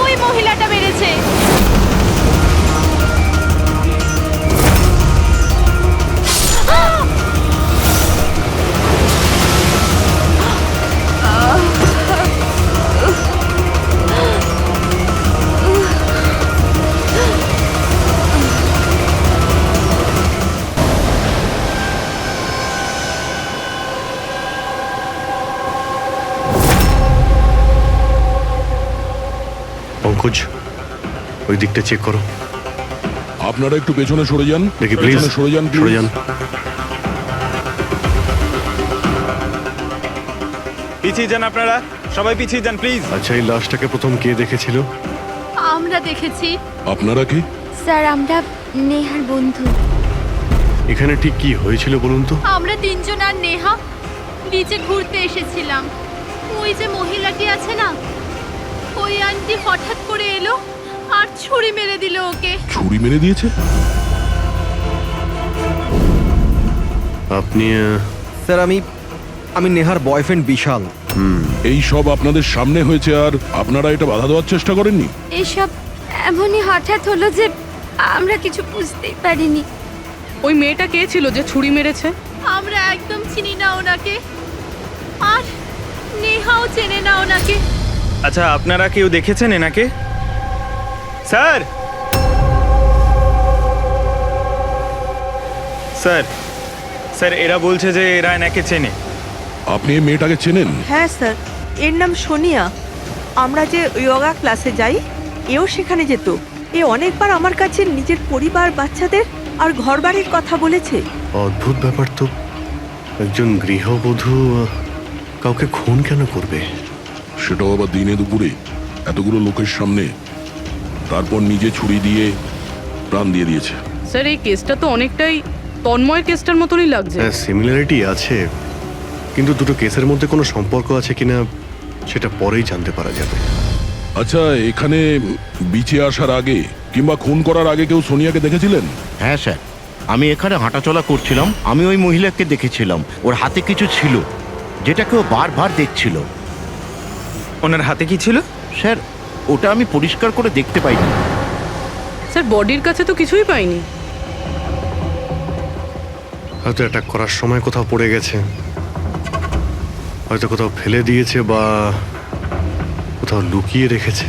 Speaker 1: ওই মহিলাটা বেড়েছে।
Speaker 4: পঙ্কজ, ওই দিকটা চেক করো।
Speaker 6: আপনারা একটু পেছনে সরে যান।
Speaker 4: দেখি প্লিজ,
Speaker 6: পেছনে সরে যান,
Speaker 4: সরে যান।
Speaker 12: পিছিয়ে যান আপনারা, সবাই পিছিয়ে যান প্লিজ।
Speaker 4: আচ্ছা, এই লাশটাকে প্রথম কে দেখেছিল?
Speaker 1: আমরা দেখেছি।
Speaker 6: আপনারা কি?
Speaker 1: স্যার, আমরা নেহার বন্ধু।
Speaker 4: এখানে ঠিক কি হয়েছিল বলুন তো?
Speaker 1: আমরা তিনজন আর নেহা নিচে ঘুরতে এসেছিলাম। ওই যে মহিলাটি আছে না, ওই আন্টি হঠাৎ করে এলো আর ছুরি মেরে দিল ওকে।
Speaker 6: ছুরি মেরে দিয়েছে?
Speaker 4: আপনি
Speaker 17: স্যার, আমি নেহার বয়ফ্রেন্ড বিশাল।
Speaker 6: এই সব আপনাদের সামনে হয়েছে আর আপনারা এটা বাধা দেওয়ার চেষ্টা করেননি?
Speaker 1: এসব এমনই হঠাৎ হলো যে আমরা কিছু বুঝতেই পারিনি।
Speaker 13: ওই মেয়েটা কে ছিল যে ছুরি মেরেছে?
Speaker 1: আমরা একদম চিনি না ওনাকে, আর নেহাও চেনে না ওনাকে।
Speaker 12: আচ্ছা, আপনারা কেউ দেখেছেন এনাকে? স্যার, স্যার, স্যার, এরা বলছে যে এরা এনাকে চেনে।
Speaker 6: আপনি এই মেয়েটাকে চেনেন?
Speaker 2: হ্যাঁ স্যার, এর নাম সোনিয়া। আমরা যে যোগা ক্লাসে যাই, এও সেখানে যেত। এ অনেকবার আমার কাছে নিজের পরিবার, বাচ্চাদের আর ঘরবাড়ির কথা বলেছে।
Speaker 4: অদ্ভুত ব্যাপার তো। একজন গৃহবধূ কাউকে খুন কেন করবে?
Speaker 6: সেটাও আবার দিনে দুপুরে এতগুলো লোকের সামনে, তারপর নিজে ছুরি দিয়ে প্রাণ দিয়ে দিয়েছে।
Speaker 13: স্যার এই কেসটা তো অনেকটাই তন্ময়ের কেসটার মতনই লাগছে।
Speaker 4: হ্যাঁ, সিমিলারিটি আছে, কিন্তু দুটো কেসের মধ্যে কোনো সম্পর্ক আছে কিনা সেটা পরেই জানতে পারা যাবে।
Speaker 6: আচ্ছা, এখানে বিচে আসার আগে কিংবা খুন করার আগে কেউ সোনিয়াকে দেখেছিলেন?
Speaker 15: হ্যাঁ স্যার, আমি এখানে হাঁটাচলা করছিলাম, আমি ওই মহিলাকে দেখেছিলাম। ওর হাতে কিছু ছিল যেটা কেউ বারবার দেখছিল।
Speaker 12: ওনার হাতে কি ছিল?
Speaker 15: স্যার, ওটা আমি পরিষ্কার করে দেখতে পাইনি।
Speaker 13: স্যার বডির কাছে তো কিছুই পাইনি।
Speaker 4: হয়তো অ্যাটাক করার সময় কোথাও পড়ে গেছে, হয়তো কোথাও ফেলে দিয়েছে বা কোথাও লুকিয়ে রেখেছে।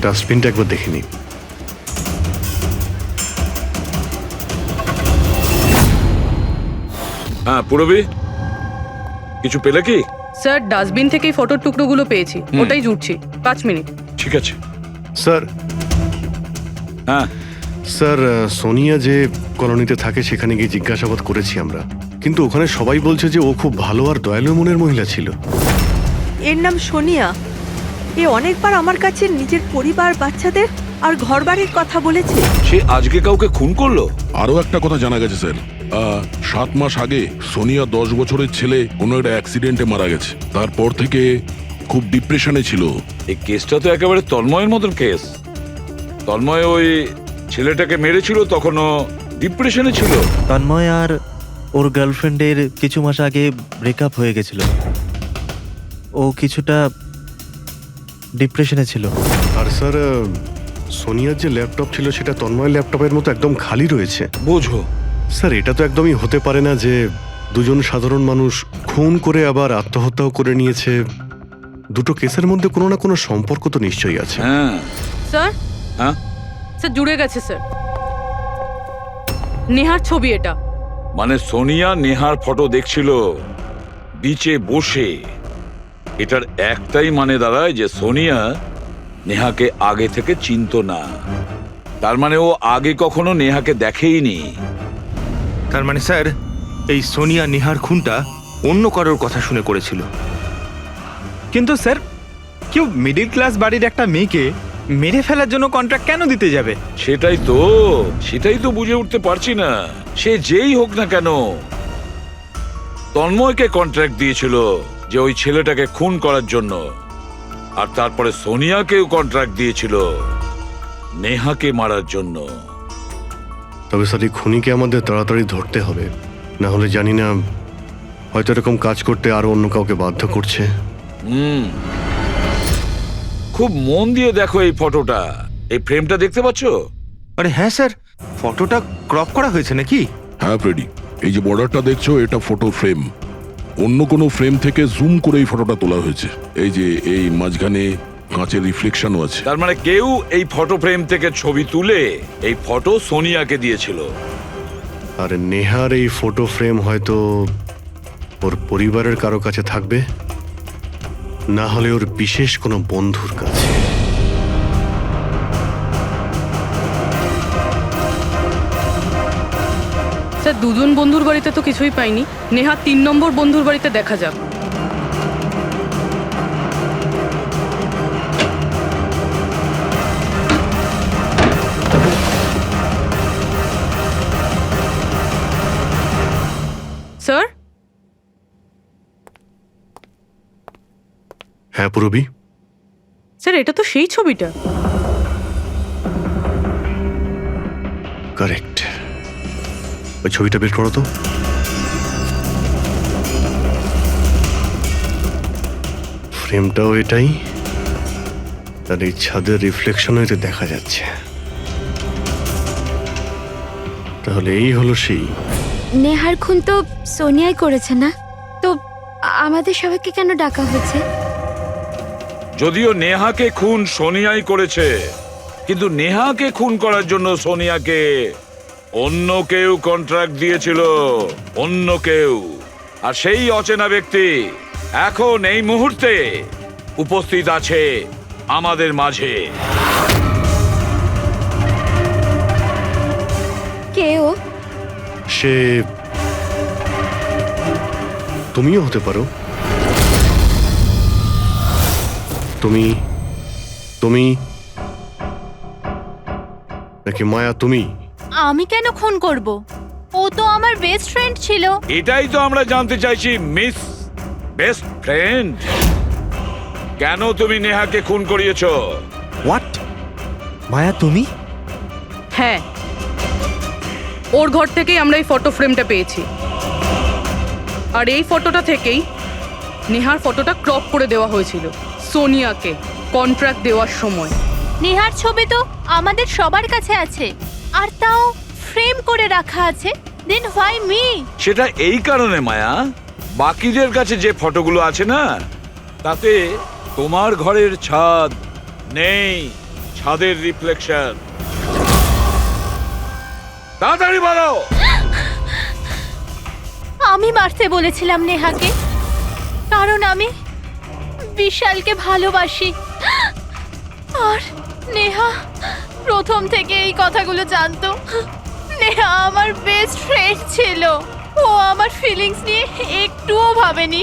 Speaker 4: ডাস্টবিনটা একবার দেখে নিই।
Speaker 5: হ্যাঁ পুরবি, কিছু পেলে কি?
Speaker 13: স্যার ডাস্টবিন থেকেই ফটোর টুকরোগুলো পেয়েছি, ওটাই জুটছি। 5 মিনিট।
Speaker 5: ঠিক আছে
Speaker 4: স্যার।
Speaker 5: হ্যাঁ
Speaker 4: স্যার, সোনিয়া যে কলোনিতে থাকে সেখানে গিয়ে জিজ্ঞাসাবাদ করেছি আমরা, কিন্তু ওখানে সবাই বলছে যে ও খুব ভালো আর দয়ালু মনের মহিলা ছিল।
Speaker 18: এর নাম সোনিয়া। এ অনেকবার আমার কাছে নিজের পরিবার, বাচ্চাদের আর ঘরবাড়ির কথা বলেছে।
Speaker 5: সে আজকে কাউকে খুন করলো?
Speaker 6: আরো একটা কথা জানা গেছে স্যার, 7 মাস আগে সোনিয়া 10 বছরের ছেলে কোনো একটা অ্যাক্সিডেন্টে মারা গেছে। তারপর থেকে খুব ডিপ্রেশনে ছিল।
Speaker 5: এই কেসটা তো একেবারে তন্ময়ের মতন কেস। তন্ময় ওই ছেলেটাকে মেরেছিল, তখনও ডিপ্রেশনে ছিল।
Speaker 8: তন্ময় আর ওর গার্লফ্রেন্ডের কিছু মাস আগে ব্রেকআপ হয়ে গেছিল, ও কিছুটা ডিপ্রেশনে ছিল।
Speaker 4: আর স্যার, সোনিয়ার যে ল্যাপটপ ছিল সেটা তন্ময়ের ল্যাপটপের মতো একদম খালি রয়েছে।
Speaker 5: বুঝো
Speaker 4: স্যার, এটা তো একদমই হতে পারে না যে দুজন সাধারণ মানুষ খুন করে আবার আত্মহত্যাও করে নিয়েছে। দুটো কেসের মধ্যে কোনো না কোনো সম্পর্ক তো নিশ্চয়ই আছে।
Speaker 5: হ্যাঁ
Speaker 13: স্যার,
Speaker 5: হ্যাঁ
Speaker 13: স্যার জুড়ে গেছে স্যার। নেহার ছবি এটা।
Speaker 5: মানে সোনিয়া নেহার ফটো দেখছিল বিচে বসে। এটার একটাই মানে দাঁড়ায় যে সোনিয়া নেহাকে আগে থেকে চিনতো না। তার মানে ও আগে কখনো নেহাকে দেখেইনি।
Speaker 3: তার মানে স্যার, এই সোনিয়া নেহার খুনটা অন্য কারোর কথা শুনে করেছিল।
Speaker 12: কিন্তু স্যার, কেউ মিডল ক্লাস বাড়ির একটা মেয়েকে মেরে ফেলার জন্য কন্ট্রাক্ট কেন দিতে যাবে?
Speaker 5: সেটাই তো বুঝে উঠতে পারছি না। সে যেই হোক না কেন, তন্ময়কে কন্ট্রাক্ট দিয়েছিল যে ওই ছেলেটাকে খুন করার জন্য, আর তারপরে সোনিয়াকেও কন্ট্রাক্ট দিয়েছিল নেহাকে মারার জন্য।
Speaker 4: তবে স্যার, এই খুনিকে আমাদের তাড়াতাড়ি ধরতে হবে, না হলে জানি না হয়তো এরকম কাজ করতে আরো অন্য কাউকে বাধ্য করছে।
Speaker 5: খুব মন দিয়ে দেখো এই ফটোটা, এই ফ্রেমটা দেখতে পাচ্ছো?
Speaker 3: আরে হ্যাঁ স্যার, ফটোটা ক্রপ করা হয়েছে নাকি?
Speaker 6: হ্যাঁ ফ্রেডি, এই যে বর্ডারটা দেখছো এটা ফটো ফ্রেম। অন্য কোনো ফ্রেম থেকে জুম করে এই ফটোটা তোলা হয়েছে। এই যে এই মাঝখানে কাঁচের রিফ্লেকশনও আছে।
Speaker 5: তার মানে কেউ এই ফটো ফ্রেম থেকে ছবি তুলে এই ফটো সোনিয়াকে দিয়েছিল।
Speaker 4: আর নেহার এই ফটো ফ্রেম হয়তো ওর পরিবারের কারো কাছে থাকবে, না হলে ওর বিশেষ কোনো বন্ধুর কাছে।
Speaker 13: স্যার দুজন বন্ধুর বাড়িতে তো কিছুই পাইনি। নেহা 3 নম্বর বন্ধুর বাড়িতে দেখা যাক। স্যার?
Speaker 4: হ্যাঁ পুরবি।
Speaker 13: স্যার এটা তো সেই ছবিটা।
Speaker 4: কারেক্ট। ওই ছবিটা বের করো তো। ফ্রেমটাও এটাই, আর এই ছাদের রিফ্লেকশনও এতে দেখা যাচ্ছে। তাহলে এই হলো সেই।
Speaker 1: নেহার খুন তো সোনিয়াই করেছে না? তো আমাদের সবাইকে কেন ডাকা হয়েছে?
Speaker 5: যদিও নেহাকে খুন সোনিয়াই করেছে, কিন্তু নেহাকে খুন করার জন্য সোনিয়াকে অন্য কেউ কন্ট্রাক্ট দিয়েছিল, অন্য কেউ। আর সেই অচেনা ব্যক্তি এখন এই মুহূর্তে উপস্থিত আছে আমাদের মাঝে।
Speaker 1: কে ও?
Speaker 4: সে তুমিও হতে পারো। তুমি তুমি নাকি মায়া তুমি?
Speaker 2: আমি কেন খুন করব? ও তো আমার বেস্ট ফ্রেন্ড ছিল।
Speaker 5: এটাই তো আমরা জানতে চাইছি মিস বেস্ট ফ্রেন্ড। কেন তুমি নেহাকে খুন করিয়েছো?
Speaker 17: হোয়াট? মায়া তুমি?
Speaker 13: হ্যাঁ, ওর ঘর থেকেই আমরা এই ফটো ফ্রেমটা পেয়েছি। আর এই ফটোটা থেকেই নেহার ফটোটা ক্রপ করে দেওয়া হয়েছিল সোনিয়াকে কন্ট্রাক্ট দেওয়ার সময়।
Speaker 2: নেহার ছবি তো আমাদের সবার কাছে আছে, আর তাও ফ্রেম করে রাখা আছে। Then why me?
Speaker 5: সেটা এই কারণে মায়া, বাকিদের কাছে যে ফটোগুলো আছে না, তাতে তোমার ঘরের ছাদ নেই, ছাদের রিফ্লেকশন। তাড়াতাড়ি বলো।
Speaker 2: আমি মারতে বলেছিলাম নেহাকে, কারণ আমি বিশালকে ভালোবাসি। আর নেহা প্রথম থেকে এই কথাগুলো জানতো। নেহা আমার বেস্ট ফ্রেন্ড ছিল, ও আমার ফিলিংস নিয়ে একটুও ভাবেনি।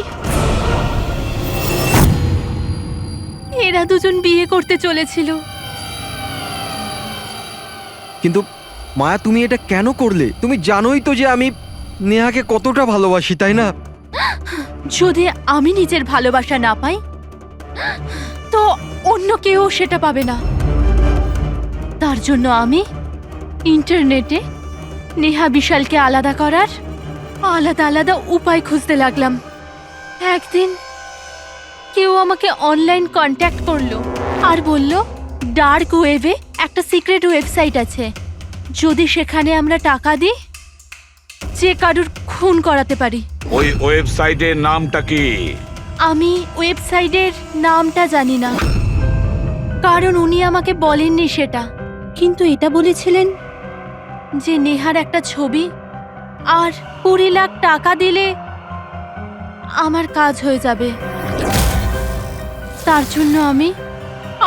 Speaker 2: এরা দুজন বিয়ে করতে চলেছিল।
Speaker 17: কিন্তু মায়া তুমি এটা কেন করলে? তুমি জানোই তো যে আমি নেহাকে কতটা ভালোবাসি, তাই না?
Speaker 2: যদি আমি নিজের ভালোবাসা না পাই, তো অন্য কেউ সেটা পাবে না। তার জন্য আমি ইন্টারনেটে নেহা বিশালকে আলাদা করার আলাদা আলাদা উপায় খুঁজতে লাগলাম। একদিন কেউ আমাকে অনলাইন কন্ট্যাক্ট করলো আর বলল ডার্ক ওয়েবে একটা সিক্রেট ওয়েবসাইট আছে, যদি সেখানে আমরা টাকা দিই যে কারুর খুন করাতে পারি।
Speaker 5: ওই ওয়েবসাইটের নামটা কি?
Speaker 2: আমি ওয়েবসাইটের নামটা জানি না, কারণ উনি আমাকে বলেননি সেটা। কিন্তু এটা বলেছিলেন যে নেহার একটা ছবি আর 20 লাখ টাকা দিলে আমার কাজ হয়ে যাবে। তার জন্য আমি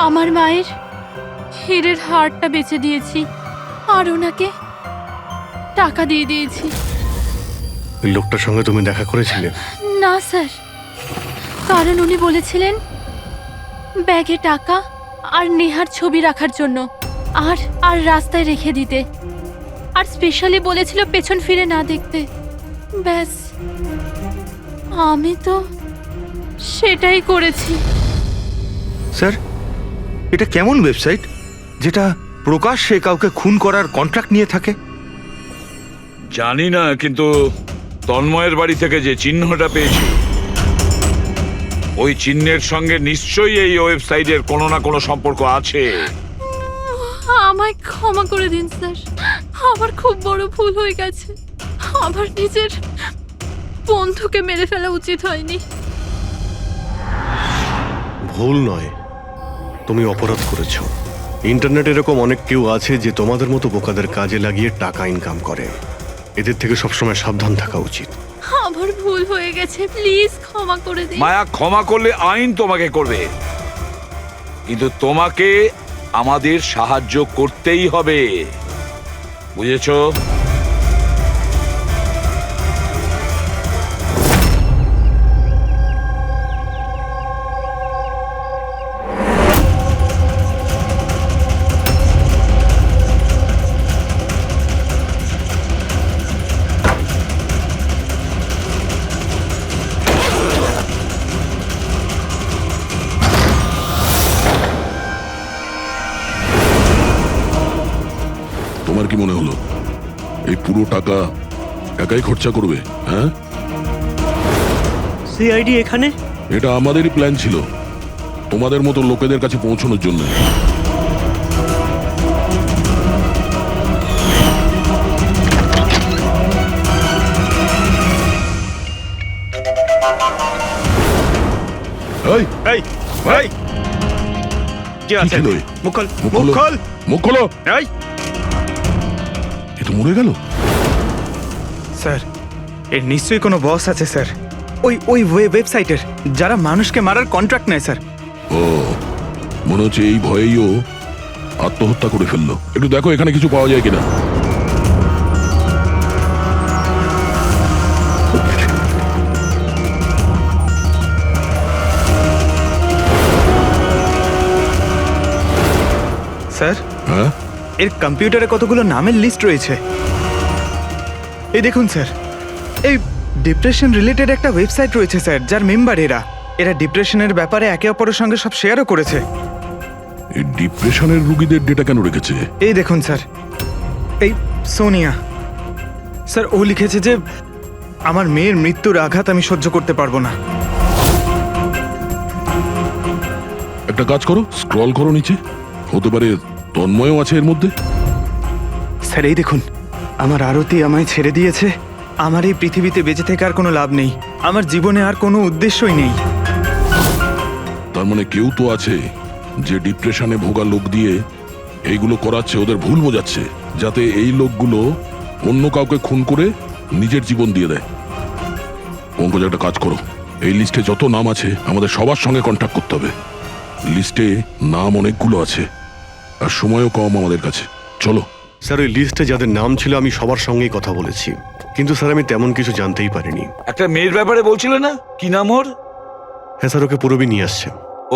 Speaker 2: আমার মায়ের হীরের হারটা বেচে দিয়েছি আর ওনাকে টাকা দিয়ে দিয়েছি।
Speaker 4: ওই লোকটার সঙ্গে তুমি দেখা করেছিলে?
Speaker 2: না স্যার, কারণ উনি বলেছিলেন ব্যাগে টাকা আর নেহার ছবি রাখার জন্য, আর আর রাস্তায় রেখে দিতে, আর স্পেশালি বলেছিল পেছন ফিরে না দেখতে। ব্যাস, আমি তো সেটাই করেছি।
Speaker 3: স্যার, এটা কেমন ওয়েবসাইট যেটা প্রকাশ্যে কাউকে খুন করার কন্ট্রাক্ট নিয়ে থাকে?
Speaker 5: জানি না, কিন্তু তন্ময়ের বাড়ি থেকে যে চিহ্নটা পেয়েছি, ওই চিহ্নের সঙ্গে নিশ্চয়ই এই ওয়েবসাইটের কোনো না কোনো সম্পর্ক আছে।
Speaker 2: আমায় ক্ষমা করে দিন স্যার, আমার খুব বড় ভুল হয়ে গেছে। আমার নিজের বন্ধুকে মেরে ফেলা উচিত হয়নি।
Speaker 4: ভুল নয়, তুমি অপরাধ করেছো। ইন্টারনেটে এরকম অনেক কেউ আছে যে তোমাদের মতো বোকাদের কাজে লাগিয়ে টাকা ইনকাম করে। এদের থেকে সবসময় সাবধান থাকা উচিত।
Speaker 2: আমার ভুল হয়ে গেছে, প্লিজ ক্ষমা করে দিন।
Speaker 5: মায়া, ক্ষমা করলে আইন তোমাকে করবে, কিন্তু তোমাকে আমাদের সাহায্য করতেই হবে, বুঝেছো?
Speaker 6: তোমার কি মনে হলো এই পুরো টাকা একাই খরচা করবে? হ্যাঁ,
Speaker 16: সিআইডি এখানে?
Speaker 6: এটা আমাদেরই প্ল্যান ছিল, তোমাদের মতো লোকেদের কাছে পৌঁছানোর জন্য। এই
Speaker 12: এই এই কি আছে?
Speaker 6: ছিল এ?
Speaker 12: মুখ খোল,
Speaker 6: মুখ
Speaker 12: মুখ
Speaker 6: খোলো।
Speaker 12: খোল।
Speaker 6: মুখ খোলো।
Speaker 12: এই
Speaker 6: এ তো মরে গেল।
Speaker 12: স্যার, এর নিশ্চয়ই কোনো বস আছে স্যার, ওই ওয়েবসাইটের, যারা মানুষকে মারার কন্ট্রাক্ট নেয় স্যার।
Speaker 6: ও, মনে হচ্ছে এই ভয়েই ও আত্মহত্যা করে ফেললো। একটু দেখো এখানে কিছু পাওয়া যায় কিনা।
Speaker 12: স্যার
Speaker 6: হ্যাঁ
Speaker 12: এর কম্পিউটারে কতগুলো নামের লিস্ট রয়েছে। এই দেখুন স্যার, এই ডিপ্রেশন রিলেটেড একটা ওয়েবসাইট রয়েছে স্যার, যার মেম্বার এরা ডিপ্রেশনের ব্যাপারে একে অপরের সঙ্গে সব শেয়ারও করেছে।
Speaker 6: এই ডিপ্রেশনের রুগীদের ডেটা কেন রেখেছে?
Speaker 12: এই দেখুন স্যার, এই সোনিয়া স্যার, ও লিখেছে যে আমার মেয়ের মৃত্যুর আঘাত আমি সহ্য করতে পারবো না।
Speaker 6: একটা কাজ করো, স্ক্রল করো নিচে, হতে পারে তন্ময়ও আছে এর মধ্যে।
Speaker 12: স্যার এই দেখুন, আমার আরতি আমায় ছেড়ে দিয়েছে, আমার এই পৃথিবীতে বেঁচে থেকে আর কোনো লাভ নেই, আমার জীবনে আর কোনো উদ্দেশ্যই নেই।
Speaker 6: তার মানে কেউ তো আছে যে ডিপ্রেশনে ভোগা লোক দিয়ে এইগুলো করাচ্ছে, ওদের ভুল বোঝাচ্ছে, যাতে এই লোকগুলো অন্য কাউকে খুন করে নিজের জীবন দিয়ে দেয়। পঙ্কজ একটা কাজ করো, এই লিস্টে যত নাম আছে আমাদের সবার সঙ্গে কন্ট্যাক্ট করতে হবে। লিস্টে নাম অনেকগুলো আছে আর সময়ও কম আমাদের কাছে। চলো।
Speaker 4: স্যার ওই লিস্টে যাদের নাম ছিল আমি সবার সঙ্গেই কথা বলেছি, কিন্তু স্যার আমি তেমন কিছু জানতেই পারিনি।
Speaker 5: একটা মেয়ের ব্যাপারে বলছিল না, কি নাম ওর?
Speaker 4: হ্যাঁ স্যার, ওকে পুরবি নিয়ে আসছে।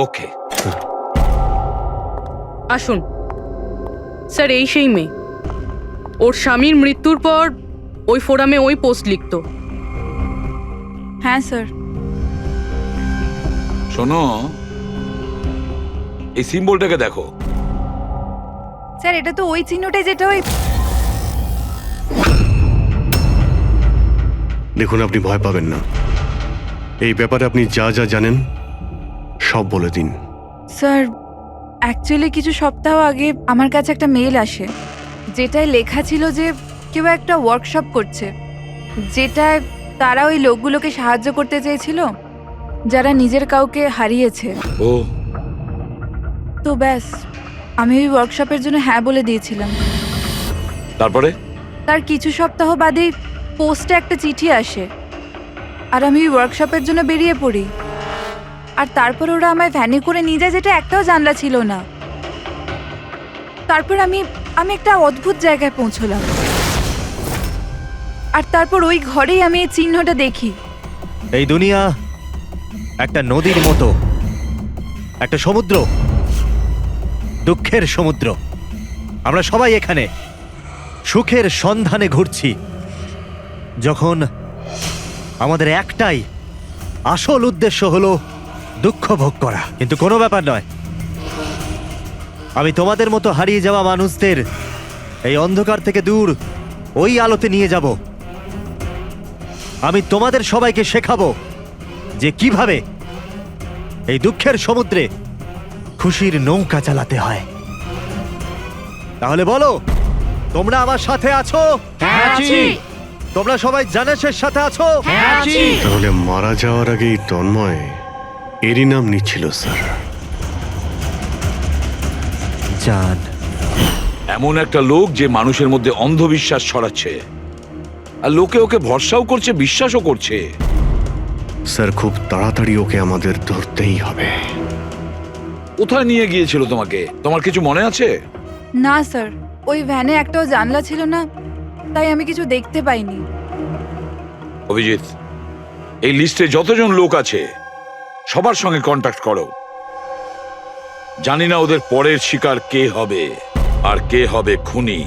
Speaker 5: ওকে
Speaker 13: আসুন স্যার, এই সেই মেয়ে। ওর স্বামীর মৃত্যুর পর ওই ফোরামে ওই পোস্ট লিখতো।
Speaker 10: হ্যাঁ স্যার।
Speaker 5: শোনো, এই সিম্বলটাকে দেখো।
Speaker 10: স্যার এটা তো ওই চিহ্নটাই যেটা ওই।
Speaker 4: দেখুন আপনি ভয় পাবেন না, এই ব্যাপারে আপনি যা যা জানেন সব বলে দিন।
Speaker 10: স্যার অ্যাকচুয়ালি কিছু সপ্তাহ আগে আমার কাছে একটা মেল আসে, যেটায় লেখা ছিল যে কেউ একটা ওয়ার্কশপ করছে, যেটায় তারা ওই লোকগুলোকে সাহায্য করতে চেয়েছিল যারা নিজের কাউকে হারিয়েছে।
Speaker 5: ও
Speaker 10: তো ব্যাস, আমি ওই ওয়ার্কশপের জন্য হ্যাঁ বলে দিয়েছিলাম।
Speaker 5: তারপরে
Speaker 10: তার কিছু সপ্তাহ বাদেই পোস্টে একটা চিঠি আসে, আর আমি ওই ওয়ার্কশপের জন্য বেরিয়ে পড়ি। আর তারপর ওরা আমায় ভ্যানে করে নিয়ে যায়, যেটা একটাও জানলা ছিল না। তারপর আমি একটা অদ্ভুত জায়গায় পৌঁছলাম, আর তারপর ওই ঘরেই আমি এই চিহ্নটা দেখি।
Speaker 8: এই দুনিয়া একটা নদীর মতো, একটা সমুদ্র, দুঃখের সমুদ্র। আমরা সবাই এখানে সুখের সন্ধানে ঘুরছি, যখন আমাদের একটাই আসল উদ্দেশ্য হলো দুঃখ ভোগ করা। কিন্তু কোনো ব্যাপার নয়, আমি তোমাদের মতো হারিয়ে যাওয়া মানুষদের এই অন্ধকার থেকে দূর ওই আলোতে নিয়ে যাব। আমি তোমাদের সবাইকে শেখাবো যে কিভাবে এই দুঃখের সমুদ্রে খুশির নৌকা চালাতে হয়। তাহলে বলো, তোমরা আমার সাথে আছো?
Speaker 9: হ্যাঁ, আছি।
Speaker 8: তোমরা সবাই জানেশের সাথে আছো?
Speaker 9: হ্যাঁ, আছি।
Speaker 4: তাহলে মারা যাওয়ার আগেই তন্ময় এরই নাম নিচ্ছিল স্যার।
Speaker 8: জান
Speaker 5: এমন একটা লোক যে মানুষের মধ্যে অন্ধবিশ্বাস ছড়াচ্ছে, আর লোকে ওকে ভরসাও করছে, বিশ্বাসও করছে।
Speaker 4: স্যার খুব তাড়াতাড়ি ওকে আমাদের ধরতেই হবে।
Speaker 5: কোথায় নিয়ে গিয়েছিল তোমাকে? তোমার কিছু মনে আছে?
Speaker 10: না স্যার, ওই ভ্যানে একটাও জানলা ছিল না, তাই আমি কিছু দেখতে পাইনি।
Speaker 5: অভিজিৎ, এই লিস্টে যতজন লোক আছে সবার সঙ্গে কন্ট্যাক্ট করো। জানি না ওদের পরের শিকার কে হবে আর কে হবে খুনি।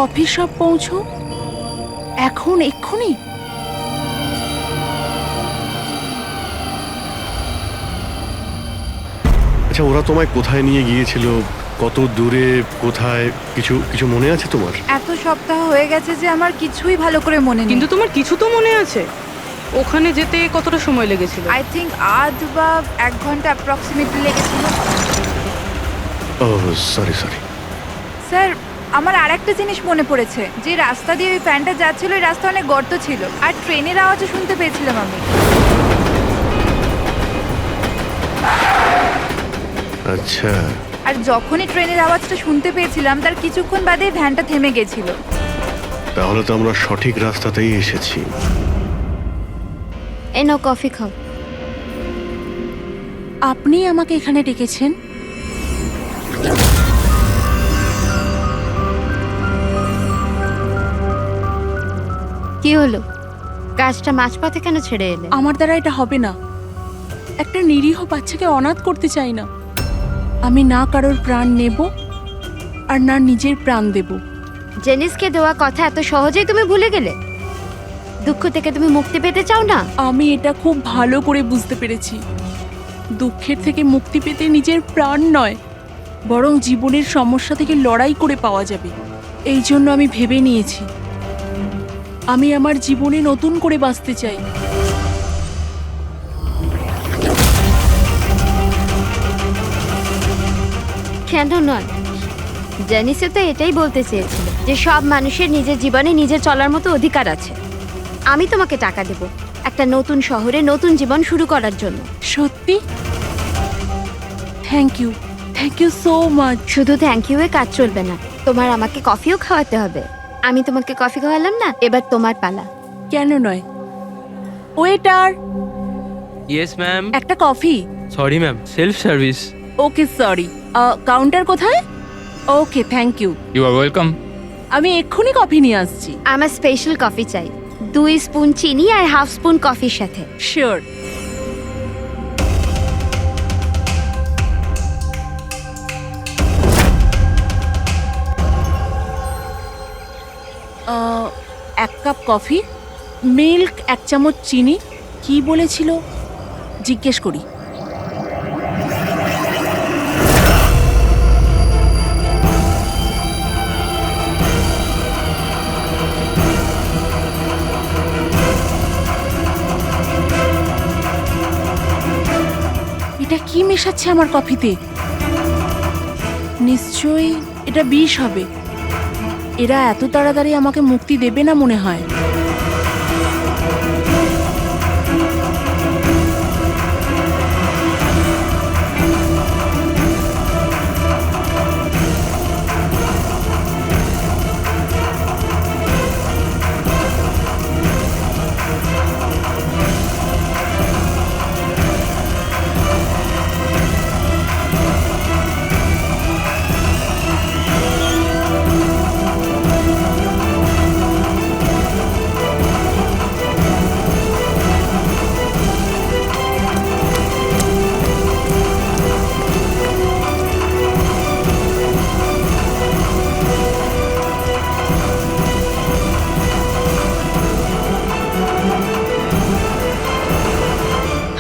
Speaker 18: কফি শপ পৌঁছো এখন এক্ষুনি?
Speaker 4: আচ্ছা, ওরা তোমায় কোথায় নিয়ে গিয়েছিল, কত দূরে, কোথায়, কিছু কিছু মনে আছে তোমার?
Speaker 10: এত সপ্তাহ হয়ে গেছে যে আমার কিছুই ভালো করে মনে নেই।
Speaker 13: কিন্তু তোমার কিছু তো মনে আছে? ওখানে যেতে কতটা সময় লেগেছিল?
Speaker 10: আই থিঙ্ক আধ বা 1 ঘন্টা অ্যাপ্রক্সিমেটলি লেগেছিল।
Speaker 4: ও সরি সরি।
Speaker 10: স্যার, আমার আরেকটা জিনিস মনে পড়েছে, যে রাস্তা দিয়ে ওই ফ্যানটা যাচ্ছিল ওই রাস্তা অনেক গর্ত ছিল, আর ট্রেনের আওয়াজও শুনতে পেয়েছিলাম আমি।
Speaker 4: আচ্ছা,
Speaker 10: আর যখনই ট্রেনের আওয়াজটা শুনতে পেয়েছিলাম তার কিছুক্ষণ বাদেই ভ্যানটা থেমে গেছিল।
Speaker 4: তাহলে তো আমরা সঠিক রাস্তাতেই এসেছি।
Speaker 1: এই নাও কফি খাও।
Speaker 18: আপনি আমাকে এখানে ডেকেছেন?
Speaker 1: কি হলো, কাজটা মাঝপথে কেন ছেড়ে এলে?
Speaker 18: আমার দ্বারা এটা হবে না। একটা নিরীহ বাচ্চাকে অনাথ করতে চাই না। আমি না কারোর প্রাণ নেব আর না নিজের প্রাণ দেব।
Speaker 1: জেনিসকে দেওয়া কথা এত সহজেই তুমি ভুলে গেলে? দুঃখ থেকে তুমি মুক্তি পেতে চাও না?
Speaker 18: আমি এটা খুব ভালো করে বুঝতে পেরেছি। দুঃখের থেকে মুক্তি পেতে নিজের প্রাণ নয়, বরং জীবনের সমস্যা থেকে লড়াই করে পাওয়া যাবে। এই জন্য আমি ভেবে নিয়েছি, আমি আমার জীবনে নতুন করে বাঁচতে চাই।
Speaker 1: কেন নয়? জেনিসে তো এটাই বলতে চেয়েছিল যে সব মানুষের নিজের জীবনে নিজে চলার মতো অধিকার আছে। আমি তোমাকে টাকা দেব একটা নতুন শহরে নতুন জীবন শুরু করার জন্য।
Speaker 18: সত্যি? Thank you so much.
Speaker 1: শুধু থ্যাংক ইউ এ কাজ চলবে না, তোমার আমাকে কফিও খাওয়াতে হবে। আমি তোমাকে কফি খাওয়ালাম না, এবার তোমার পালা।
Speaker 18: কেন নয়? Waiter,
Speaker 11: yes ma'am.
Speaker 18: একটা coffee.
Speaker 11: Sorry ma'am, self service.
Speaker 18: Okay sorry, counter কোথায়? Okay thank you.
Speaker 11: You are welcome.
Speaker 18: আমি এক্ষুনি কফি নিয়ে আসছি।
Speaker 1: আমার স্পেশাল কফি চাই, 2 স্পুন চিনি আর হাফ স্পুন কফির সাথে।
Speaker 18: শিওর। এক কাপ কফি, মিল্ক 1 চামচ চিনি। কি বলেছিল জিজ্ঞেস করি। এটা কি মেশাচ্ছে আমার কফিতে? নিশ্চয়ই এটা বিষ হবে। এরা এত তাড়াতাড়ি আমাকে মুক্তি দেবে না মনে হয়।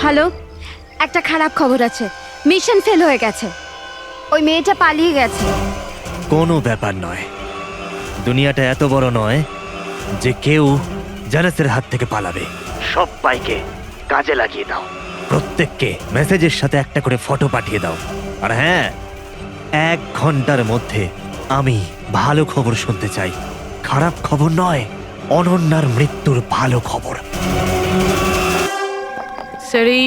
Speaker 1: হ্যালো, একটা খারাপ খবর আছে। মিশন ফেল হয়ে গেছে। ওই মেয়েটা পালিয়ে গেছে।
Speaker 8: কোনো ব্যাপার নয়, দুনিয়াটা এত বড় নয় যে কেউ জানাসের হাত থেকে পালাবে। সবাইকে কাজে লাগিয়ে দাও, প্রত্যেককে মেসেজের সাথে একটা করে ফটো পাঠিয়ে দাও। আর হ্যাঁ, 1 ঘন্টার মধ্যে আমি ভালো খবর শুনতে চাই। খারাপ খবর নয়, অনন্যার মৃত্যুর ভালো খবর।
Speaker 13: স্যার, এই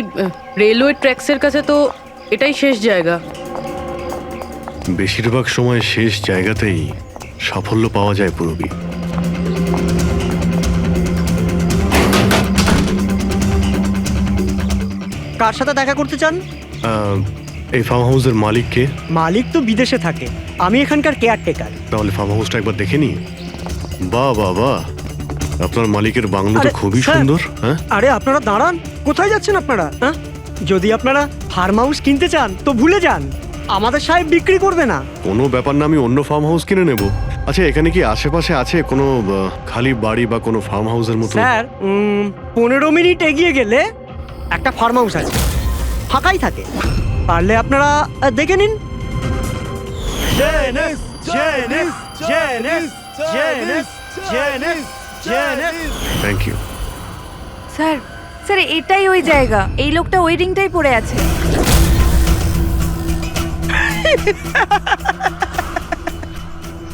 Speaker 13: রেলওয়ে ট্র্যাক্সের কাছে তো এটাই শেষ জায়গা।
Speaker 4: বেশিরভাগ সময় শেষ জায়গাতেই সাফল্য পাওয়া যায় পূরবী।
Speaker 16: কার সাথে দেখা করতে চান?
Speaker 4: এই ফার্ম হাউসের মালিককে।
Speaker 16: মালিক তো বিদেশে থাকে, আমি এখানকার কেয়ারটেকার।
Speaker 4: তাহলে ফার্ম হাউসটা একবার দেখে নি। বাহ বাহ বাহ, আপনার মালিকের বাংলো তো
Speaker 16: আরে,
Speaker 4: খুবই
Speaker 16: স্যার।
Speaker 4: সুন্দর। হ্যাঁ,
Speaker 16: আরে আপনারা দাঁড়ান, কোথায় যাচ্ছেন আপনারা? হ্যাঁ, যদি আপনারা ফার্ম হাউস কিনতে চান তো ভুলে যান, আমাদের সাহেব বিক্রি করবে না।
Speaker 4: কোনো ব্যাপার না, আমি অন্য ফার্ম হাউস কিনে নেব। আচ্ছা এখানে কি আশেপাশে আছে কোনো খালি বাড়ি বা কোনো ফার্ম হাউসের মতো?
Speaker 16: স্যার 15 মিনিট এগিয়ে গেলে একটা ফার্ম হাউস আছে, ফাঁকাই থাকে, পারলে আপনারা দেখে নিন।
Speaker 4: Thank you.
Speaker 1: স্যার স্যার এটাই ওই জায়গা, এই লোকটা ওই রিংটাই পড়ে আছে।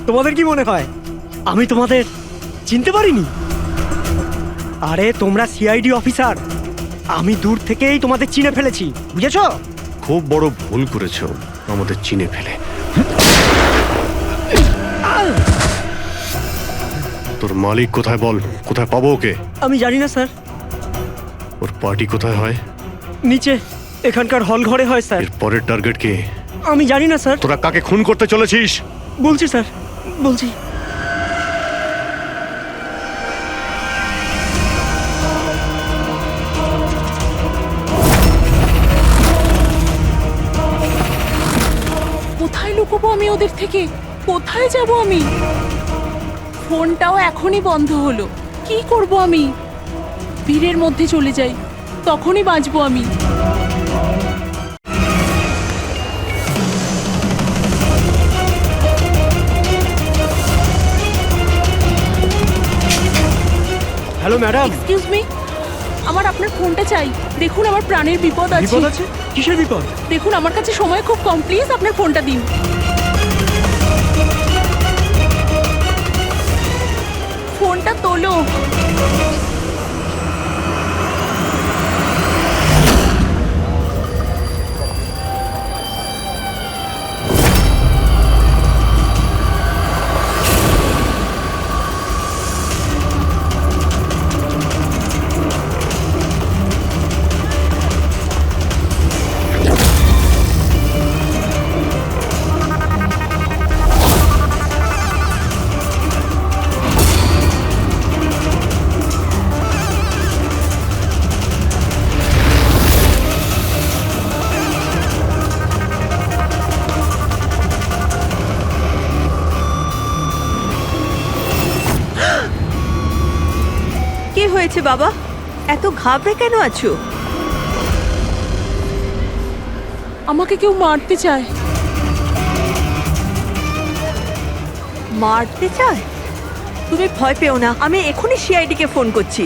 Speaker 16: তোমাদের কি মনে হয় আমি তোমাদের চিনতে পারিনি? আরে তোমরা সিআইডি অফিসার, আমি দূর থেকেই তোমাদের চিনে ফেলেছি, বুঝেছো?
Speaker 4: খুব বড় ভুল করেছো আমাদের চিনে ফেলে। তোর মালিক কোথায় বল, কোথায় পাবো ওকে?
Speaker 16: আমি জানি না স্যার।
Speaker 4: ওর পার্টি কোথায় হয়?
Speaker 16: নিচে এখানকার হল ঘরে হয় স্যার।
Speaker 4: এর পরের টার্গেট কে?
Speaker 16: আমি জানি না স্যার।
Speaker 4: তোরা কাকে খুন করতে চলেছিস?
Speaker 16: বলছি স্যার, বলছি।
Speaker 18: কোথায় লুকোবো আমি ওদের থেকে? কোথায় যাব আমি? ফোনটাও এখনই বন্ধ হলো, কি করব আমি? ভিড়ের মধ্যে চলে যাই, তখনই বাঁচবো আমি।
Speaker 16: Hello madam.
Speaker 18: এক্সকিউজ মি, আমার আপনার ফোনটা চাই। দেখুন আমার প্রাণের বিপদ আছে।
Speaker 16: বিপদ আছে? কিসের বিপদ?
Speaker 18: দেখুন আমার কাছে সময় খুব কম, প্লিজ আপনার ফোনটা দিন। ফোনটা তোলো।
Speaker 2: কি হয়েছে বাবা, এত ঘাবড়ে কেন আছো?
Speaker 18: আমাকে কেউ মারতে চায়।
Speaker 2: মারতে চায়? তুমি ভয় পেও না, আমি এখনই সিআইডি কে ফোন করছি।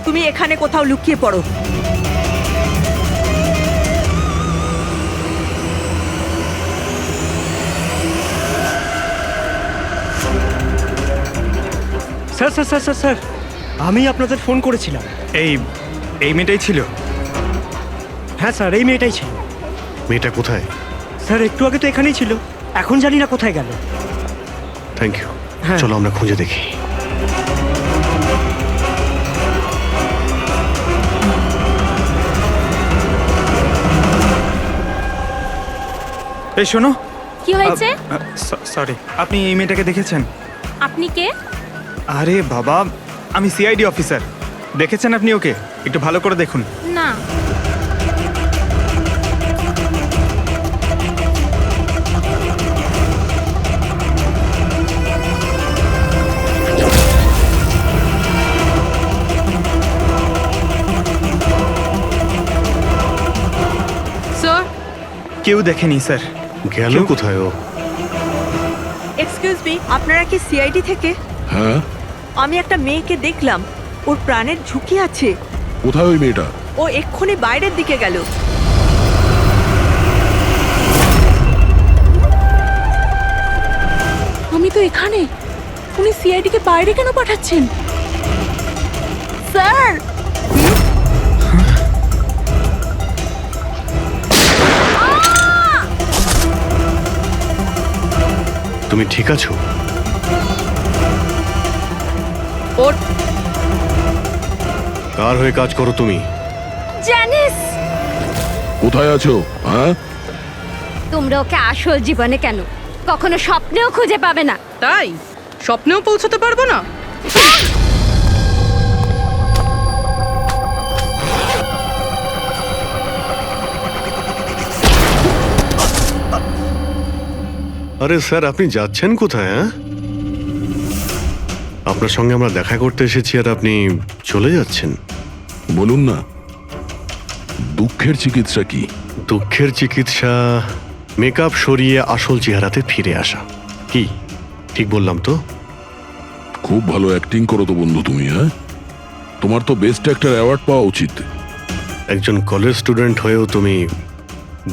Speaker 2: তুমি এখানে কোথাও লুকিয়ে পড়ো।
Speaker 16: Sir sir sir sir sir, আমি আপনাদের ফোন করেছিলাম।
Speaker 12: এই মেয়েটাই ছিল?
Speaker 16: হ্যাঁ স্যার, এই মেয়েটাই ছিল।
Speaker 4: মেয়েটা কোথায়?
Speaker 16: স্যার একটু আগে তো এখানেই ছিল, এখন জানি না কোথায় গেল।
Speaker 4: Thank you.
Speaker 16: হ্যাঁ।
Speaker 4: চলো আমরা খুঁজে দেখি।
Speaker 12: এই শোনো।
Speaker 1: কি হয়েছে?
Speaker 12: সরি, আপনি এই মেয়েটাকে দেখেছেন?
Speaker 1: আপনি কে?
Speaker 12: আরে বাবা, আমি সিআইডি অফিসার। দেখেছেন আপনি ওকে? একটু ভালো করে দেখুন।
Speaker 1: না।
Speaker 13: স্যার,
Speaker 12: কেউ দেখেনি স্যার।
Speaker 4: গেল কোথায় ও?
Speaker 2: এক্সকিউজ মি, আপনারা কি সিআইডি থেকে?
Speaker 6: হ্যাঁ,
Speaker 2: আমি একটা মেয়েকে দেখলাম, ওর প্রাণের ঝুঁকি আছে।
Speaker 6: কোথায় ওই মেয়েটা?
Speaker 2: ও এক্ষুনি বাইরের দিকে গেল।
Speaker 18: আমি তো এখানে, উনি সিআইডি কে বাইরে কেন পাঠাচ্ছেন? স্যার,
Speaker 4: তুমি ঠিক আছো?
Speaker 18: ওর
Speaker 4: কার হয়ে কাজ করো তুমি?
Speaker 1: জানিস
Speaker 6: কোথায় আছো? হ্যাঁ,
Speaker 1: তোমরা ওকে আসল জীবনে কেন কখনো স্বপ্নেও খুঁজে পাবে না।
Speaker 13: তাই স্বপ্নেও পৌঁছতে পারবো না?
Speaker 4: আরে স্যার, আপনি যাচ্ছেন কোথায়? হ্যাঁ, আপনার সঙ্গে আমরা দেখা করতে এসেছি আর আপনি চলে যাচ্ছেন।
Speaker 6: বলুন না, দুঃখের চিকিৎসা কি?
Speaker 4: দুঃখের চিকিৎসা মেকআপ সরিয়ে আসল চেহারাতে ফিরে আসা। কি ঠিক বললাম তো?
Speaker 6: খুব ভালো অ্যাক্টিং করো তো বন্ধু তুমি। হ্যাঁ, তোমার তো বেস্ট অ্যাক্টর অ্যাওয়ার্ড পাওয়া উচিত।
Speaker 4: একজন কলেজ স্টুডেন্ট হয়েও তুমি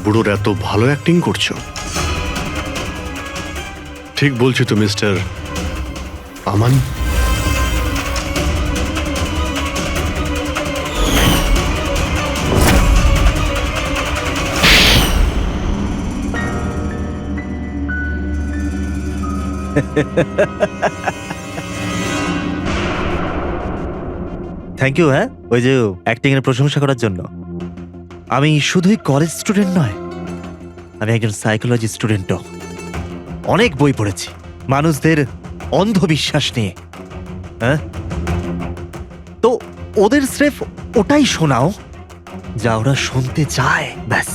Speaker 4: বুড়োর এত ভালো অ্যাক্টিং করছো। ঠিক বলছি তো মিস্টার আমান?
Speaker 8: Thank you. হ্যাঁ, ওই যে অ্যাক্টিং এর প্রশংসা করার জন্য। আমি শুধুই কলেজ স্টুডেন্ট নয়, আমি একজন সাইকোলজি স্টুডেন্টও। অনেক বই পড়েছি মানুষদের অন্ধবিশ্বাস নিয়ে। হ্যাঁ, তো ওদের স্রেফ ওটাই শোনাও যা ওরা শুনতে চায়। ব্যাস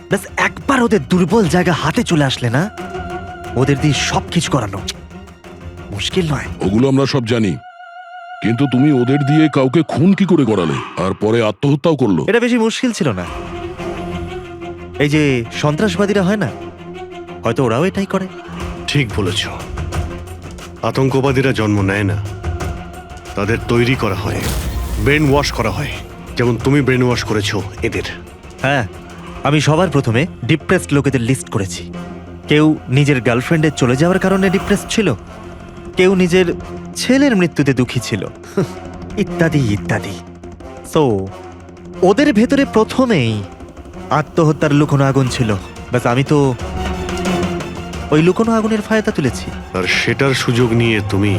Speaker 8: ব্যাস, একবার ওদের দুর্বল জায়গা হাতে চলে আসলে না, ওদের দিয়ে সবকিছু করানো মুশকিল নয়।
Speaker 6: ওগুলো আমরা সব জানি, কিন্তু তুমি ওদের দিয়ে কাউকে খুন কি করে করালে আর পরে আত্মহত্যাও করলো?
Speaker 8: এটা বেশি মুশকিল ছিল না। এই যে সন্ত্রাসবাদীরা হয় না, হয়তো ওরাও এটাই করে।
Speaker 4: ঠিক বলেছ, আতঙ্কবাদীরা জন্ম নেয় না, তাদের তৈরি করা হয়, ব্রেন ওয়াশ করা হয়, যেমন তুমি ব্রেন ওয়াশ করেছো এদের।
Speaker 8: হ্যাঁ, আমি সবার প্রথমে ডিপ্রেসড লোকেদের লিস্ট করেছি। কেউ নিজের গার্লফ্রেন্ডের চলে যাওয়ার কারণে ডিপ্রেসড ছিল, কেউ নিজের ছেলের মৃত্যুতে দুঃখী ছিল, ইত্যাদি ইত্যাদি। সো ওদের ভেতরে প্রথমেই আত্মহত্যার লুকোনো আগুন ছিল। ব্যাস, আমি তো ওই লুকোনো আগুনের ফায়দা তুলেছি।
Speaker 4: আর সেটার সুযোগ নিয়ে তুমি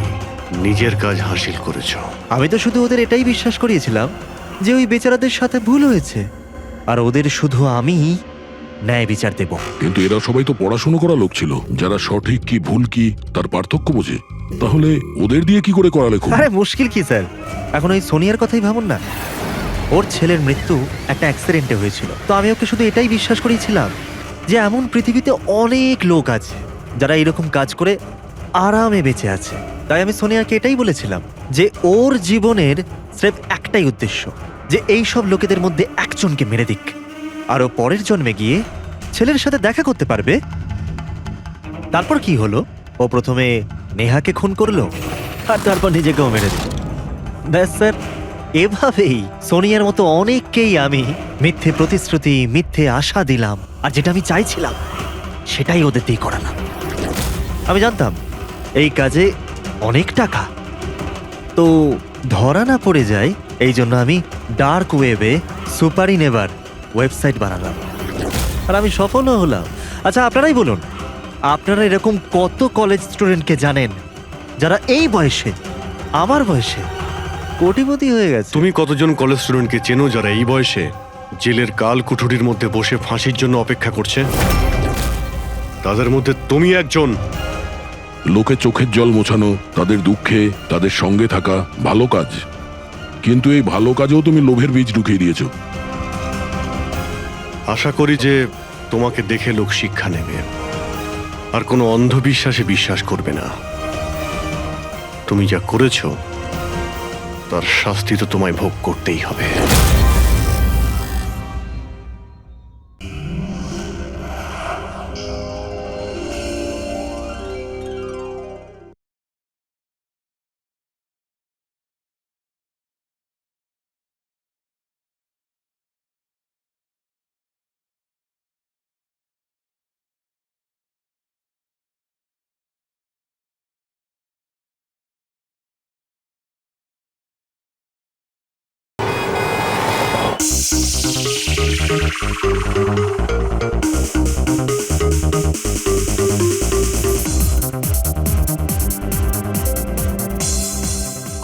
Speaker 4: নিজের কাজ হাসিল করেছো।
Speaker 8: আমি তো শুধু ওদের এটাই বিশ্বাস করিয়েছিলাম যে ওই বেচারাদের সাথে ভুল হয়েছে, আর ওদের শুধু আমি ন্যায় বিচার দেব।
Speaker 6: কিন্তু এরা সবাই তো পড়াশোনা করা লোক ছিল, যারা সঠিক কি ভুল কি তার পার্থক্য বোঝে। তাহলে ওদের দিয়ে কি করে করালে খুব?
Speaker 8: আরে মুশকিল কি স্যার, এখন ওই সোনিয়ার কথাই ভাবুন না। ওর ছেলের মৃত্যু একটা অ্যাক্সিডেন্টে হয়েছিল, তো আমি ওকে শুধু এটাই বিশ্বাস করেছিলাম যে এমন পৃথিবীতে অনেক লোক আছে যারা এরকম কাজ করে আরামে বেঁচে আছে। তাই আমি সোনিয়াকে এটাই বলেছিলাম যে ওর জীবনের স্রেফ একটাই উদ্দেশ্য, যে এই সব লোকেদের মধ্যে একজনকে মেরে দিক, আর ও পরের জন্মে গিয়ে ছেলের সাথে দেখা করতে পারবে। তারপর কি হলো, ও প্রথমে নেহাকে খুন করলো আর তারপর নিজেকেও মেরে দিল। ব্যাস স্যার, এভাবেই সোনিয়ার মতো অনেককেই আমি মিথ্যে প্রতিশ্রুতি, মিথ্যে আশা দিলাম, আর যেটা আমি চাইছিলাম সেটাই ওদের দিয়ে করালাম। আমি জানতাম এই কাজে অনেক টাকা, তো ধরা না পড়ে যায়, এই জন্য আমি ডার্ক ওয়েবে সুপারি নেভার ওয়েবসাইট বানালাম, আর আমি সফলও হলাম। আচ্ছা, আপনারাই বলুন, আপনারা এরকম কত কলেজ স্টুডেন্টকে জানেন যারা এই বয়সে, আমার বয়সে, কোটিপতি হয়ে গেছে?
Speaker 4: তুমি কতজন কলেজ স্টুডেন্টকে চেনো যারা এই বয়সে জেলের কাল কুঠুরির মধ্যে বসে ফাঁসির জন্য অপেক্ষা করছে? তাদের মধ্যে তুমি একজন।
Speaker 6: লোকে চোখের জল মোছানো, তাদের দুঃখে তাদের সঙ্গে থাকা ভালো কাজ, কিন্তু এই ভালো কাজেও তুমি লোভের বীজ ঢুকিয়ে দিয়েছো।
Speaker 4: আশা করি যে তোমাকে দেখে লোক শিক্ষা নেবে আর কোনো অন্ধবিশ্বাসে বিশ্বাস করবে না। তুমি যা করেছো তার শাস্তি তো তোমায় ভোগ করতেই হবে।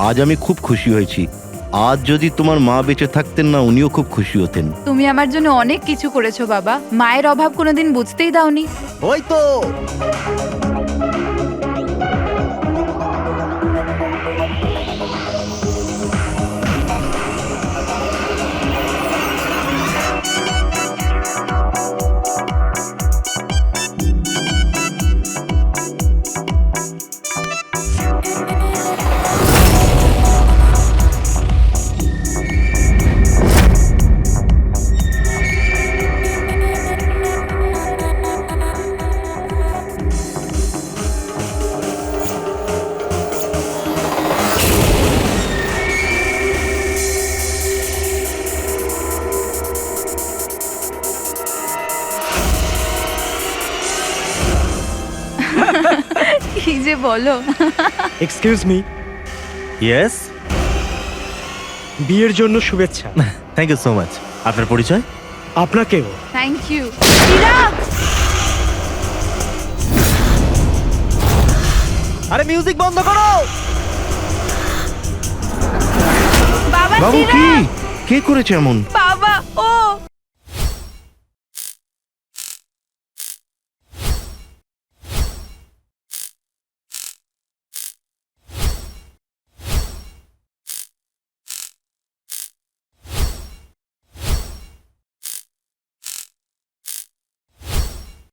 Speaker 15: আজ আমি খুব খুশি হয়েছি। আজ যদি তোমার মা বেঁচে থাকতেন না, উনিও খুব খুশি হতেন।
Speaker 10: তুমি আমার জন্য অনেক কিছু করেছো বাবা, মায়ের অভাব কোনোদিন বুঝতেই দাওনি।
Speaker 8: ওই তো
Speaker 1: যে বলো।
Speaker 16: এক্সকিউজ মি,
Speaker 8: ইয়েস,
Speaker 16: বিয়ের জন্য শুভেচ্ছা।
Speaker 8: Thank you so much. আপনার পরিচয়?
Speaker 16: আপনাকেও।
Speaker 1: Thank you. চিরাগ,
Speaker 8: আরে মিউজিক বন্ধ করো।
Speaker 1: বাবা
Speaker 15: বাবু কি
Speaker 1: চিরাগ,
Speaker 15: কে করেছে এমন?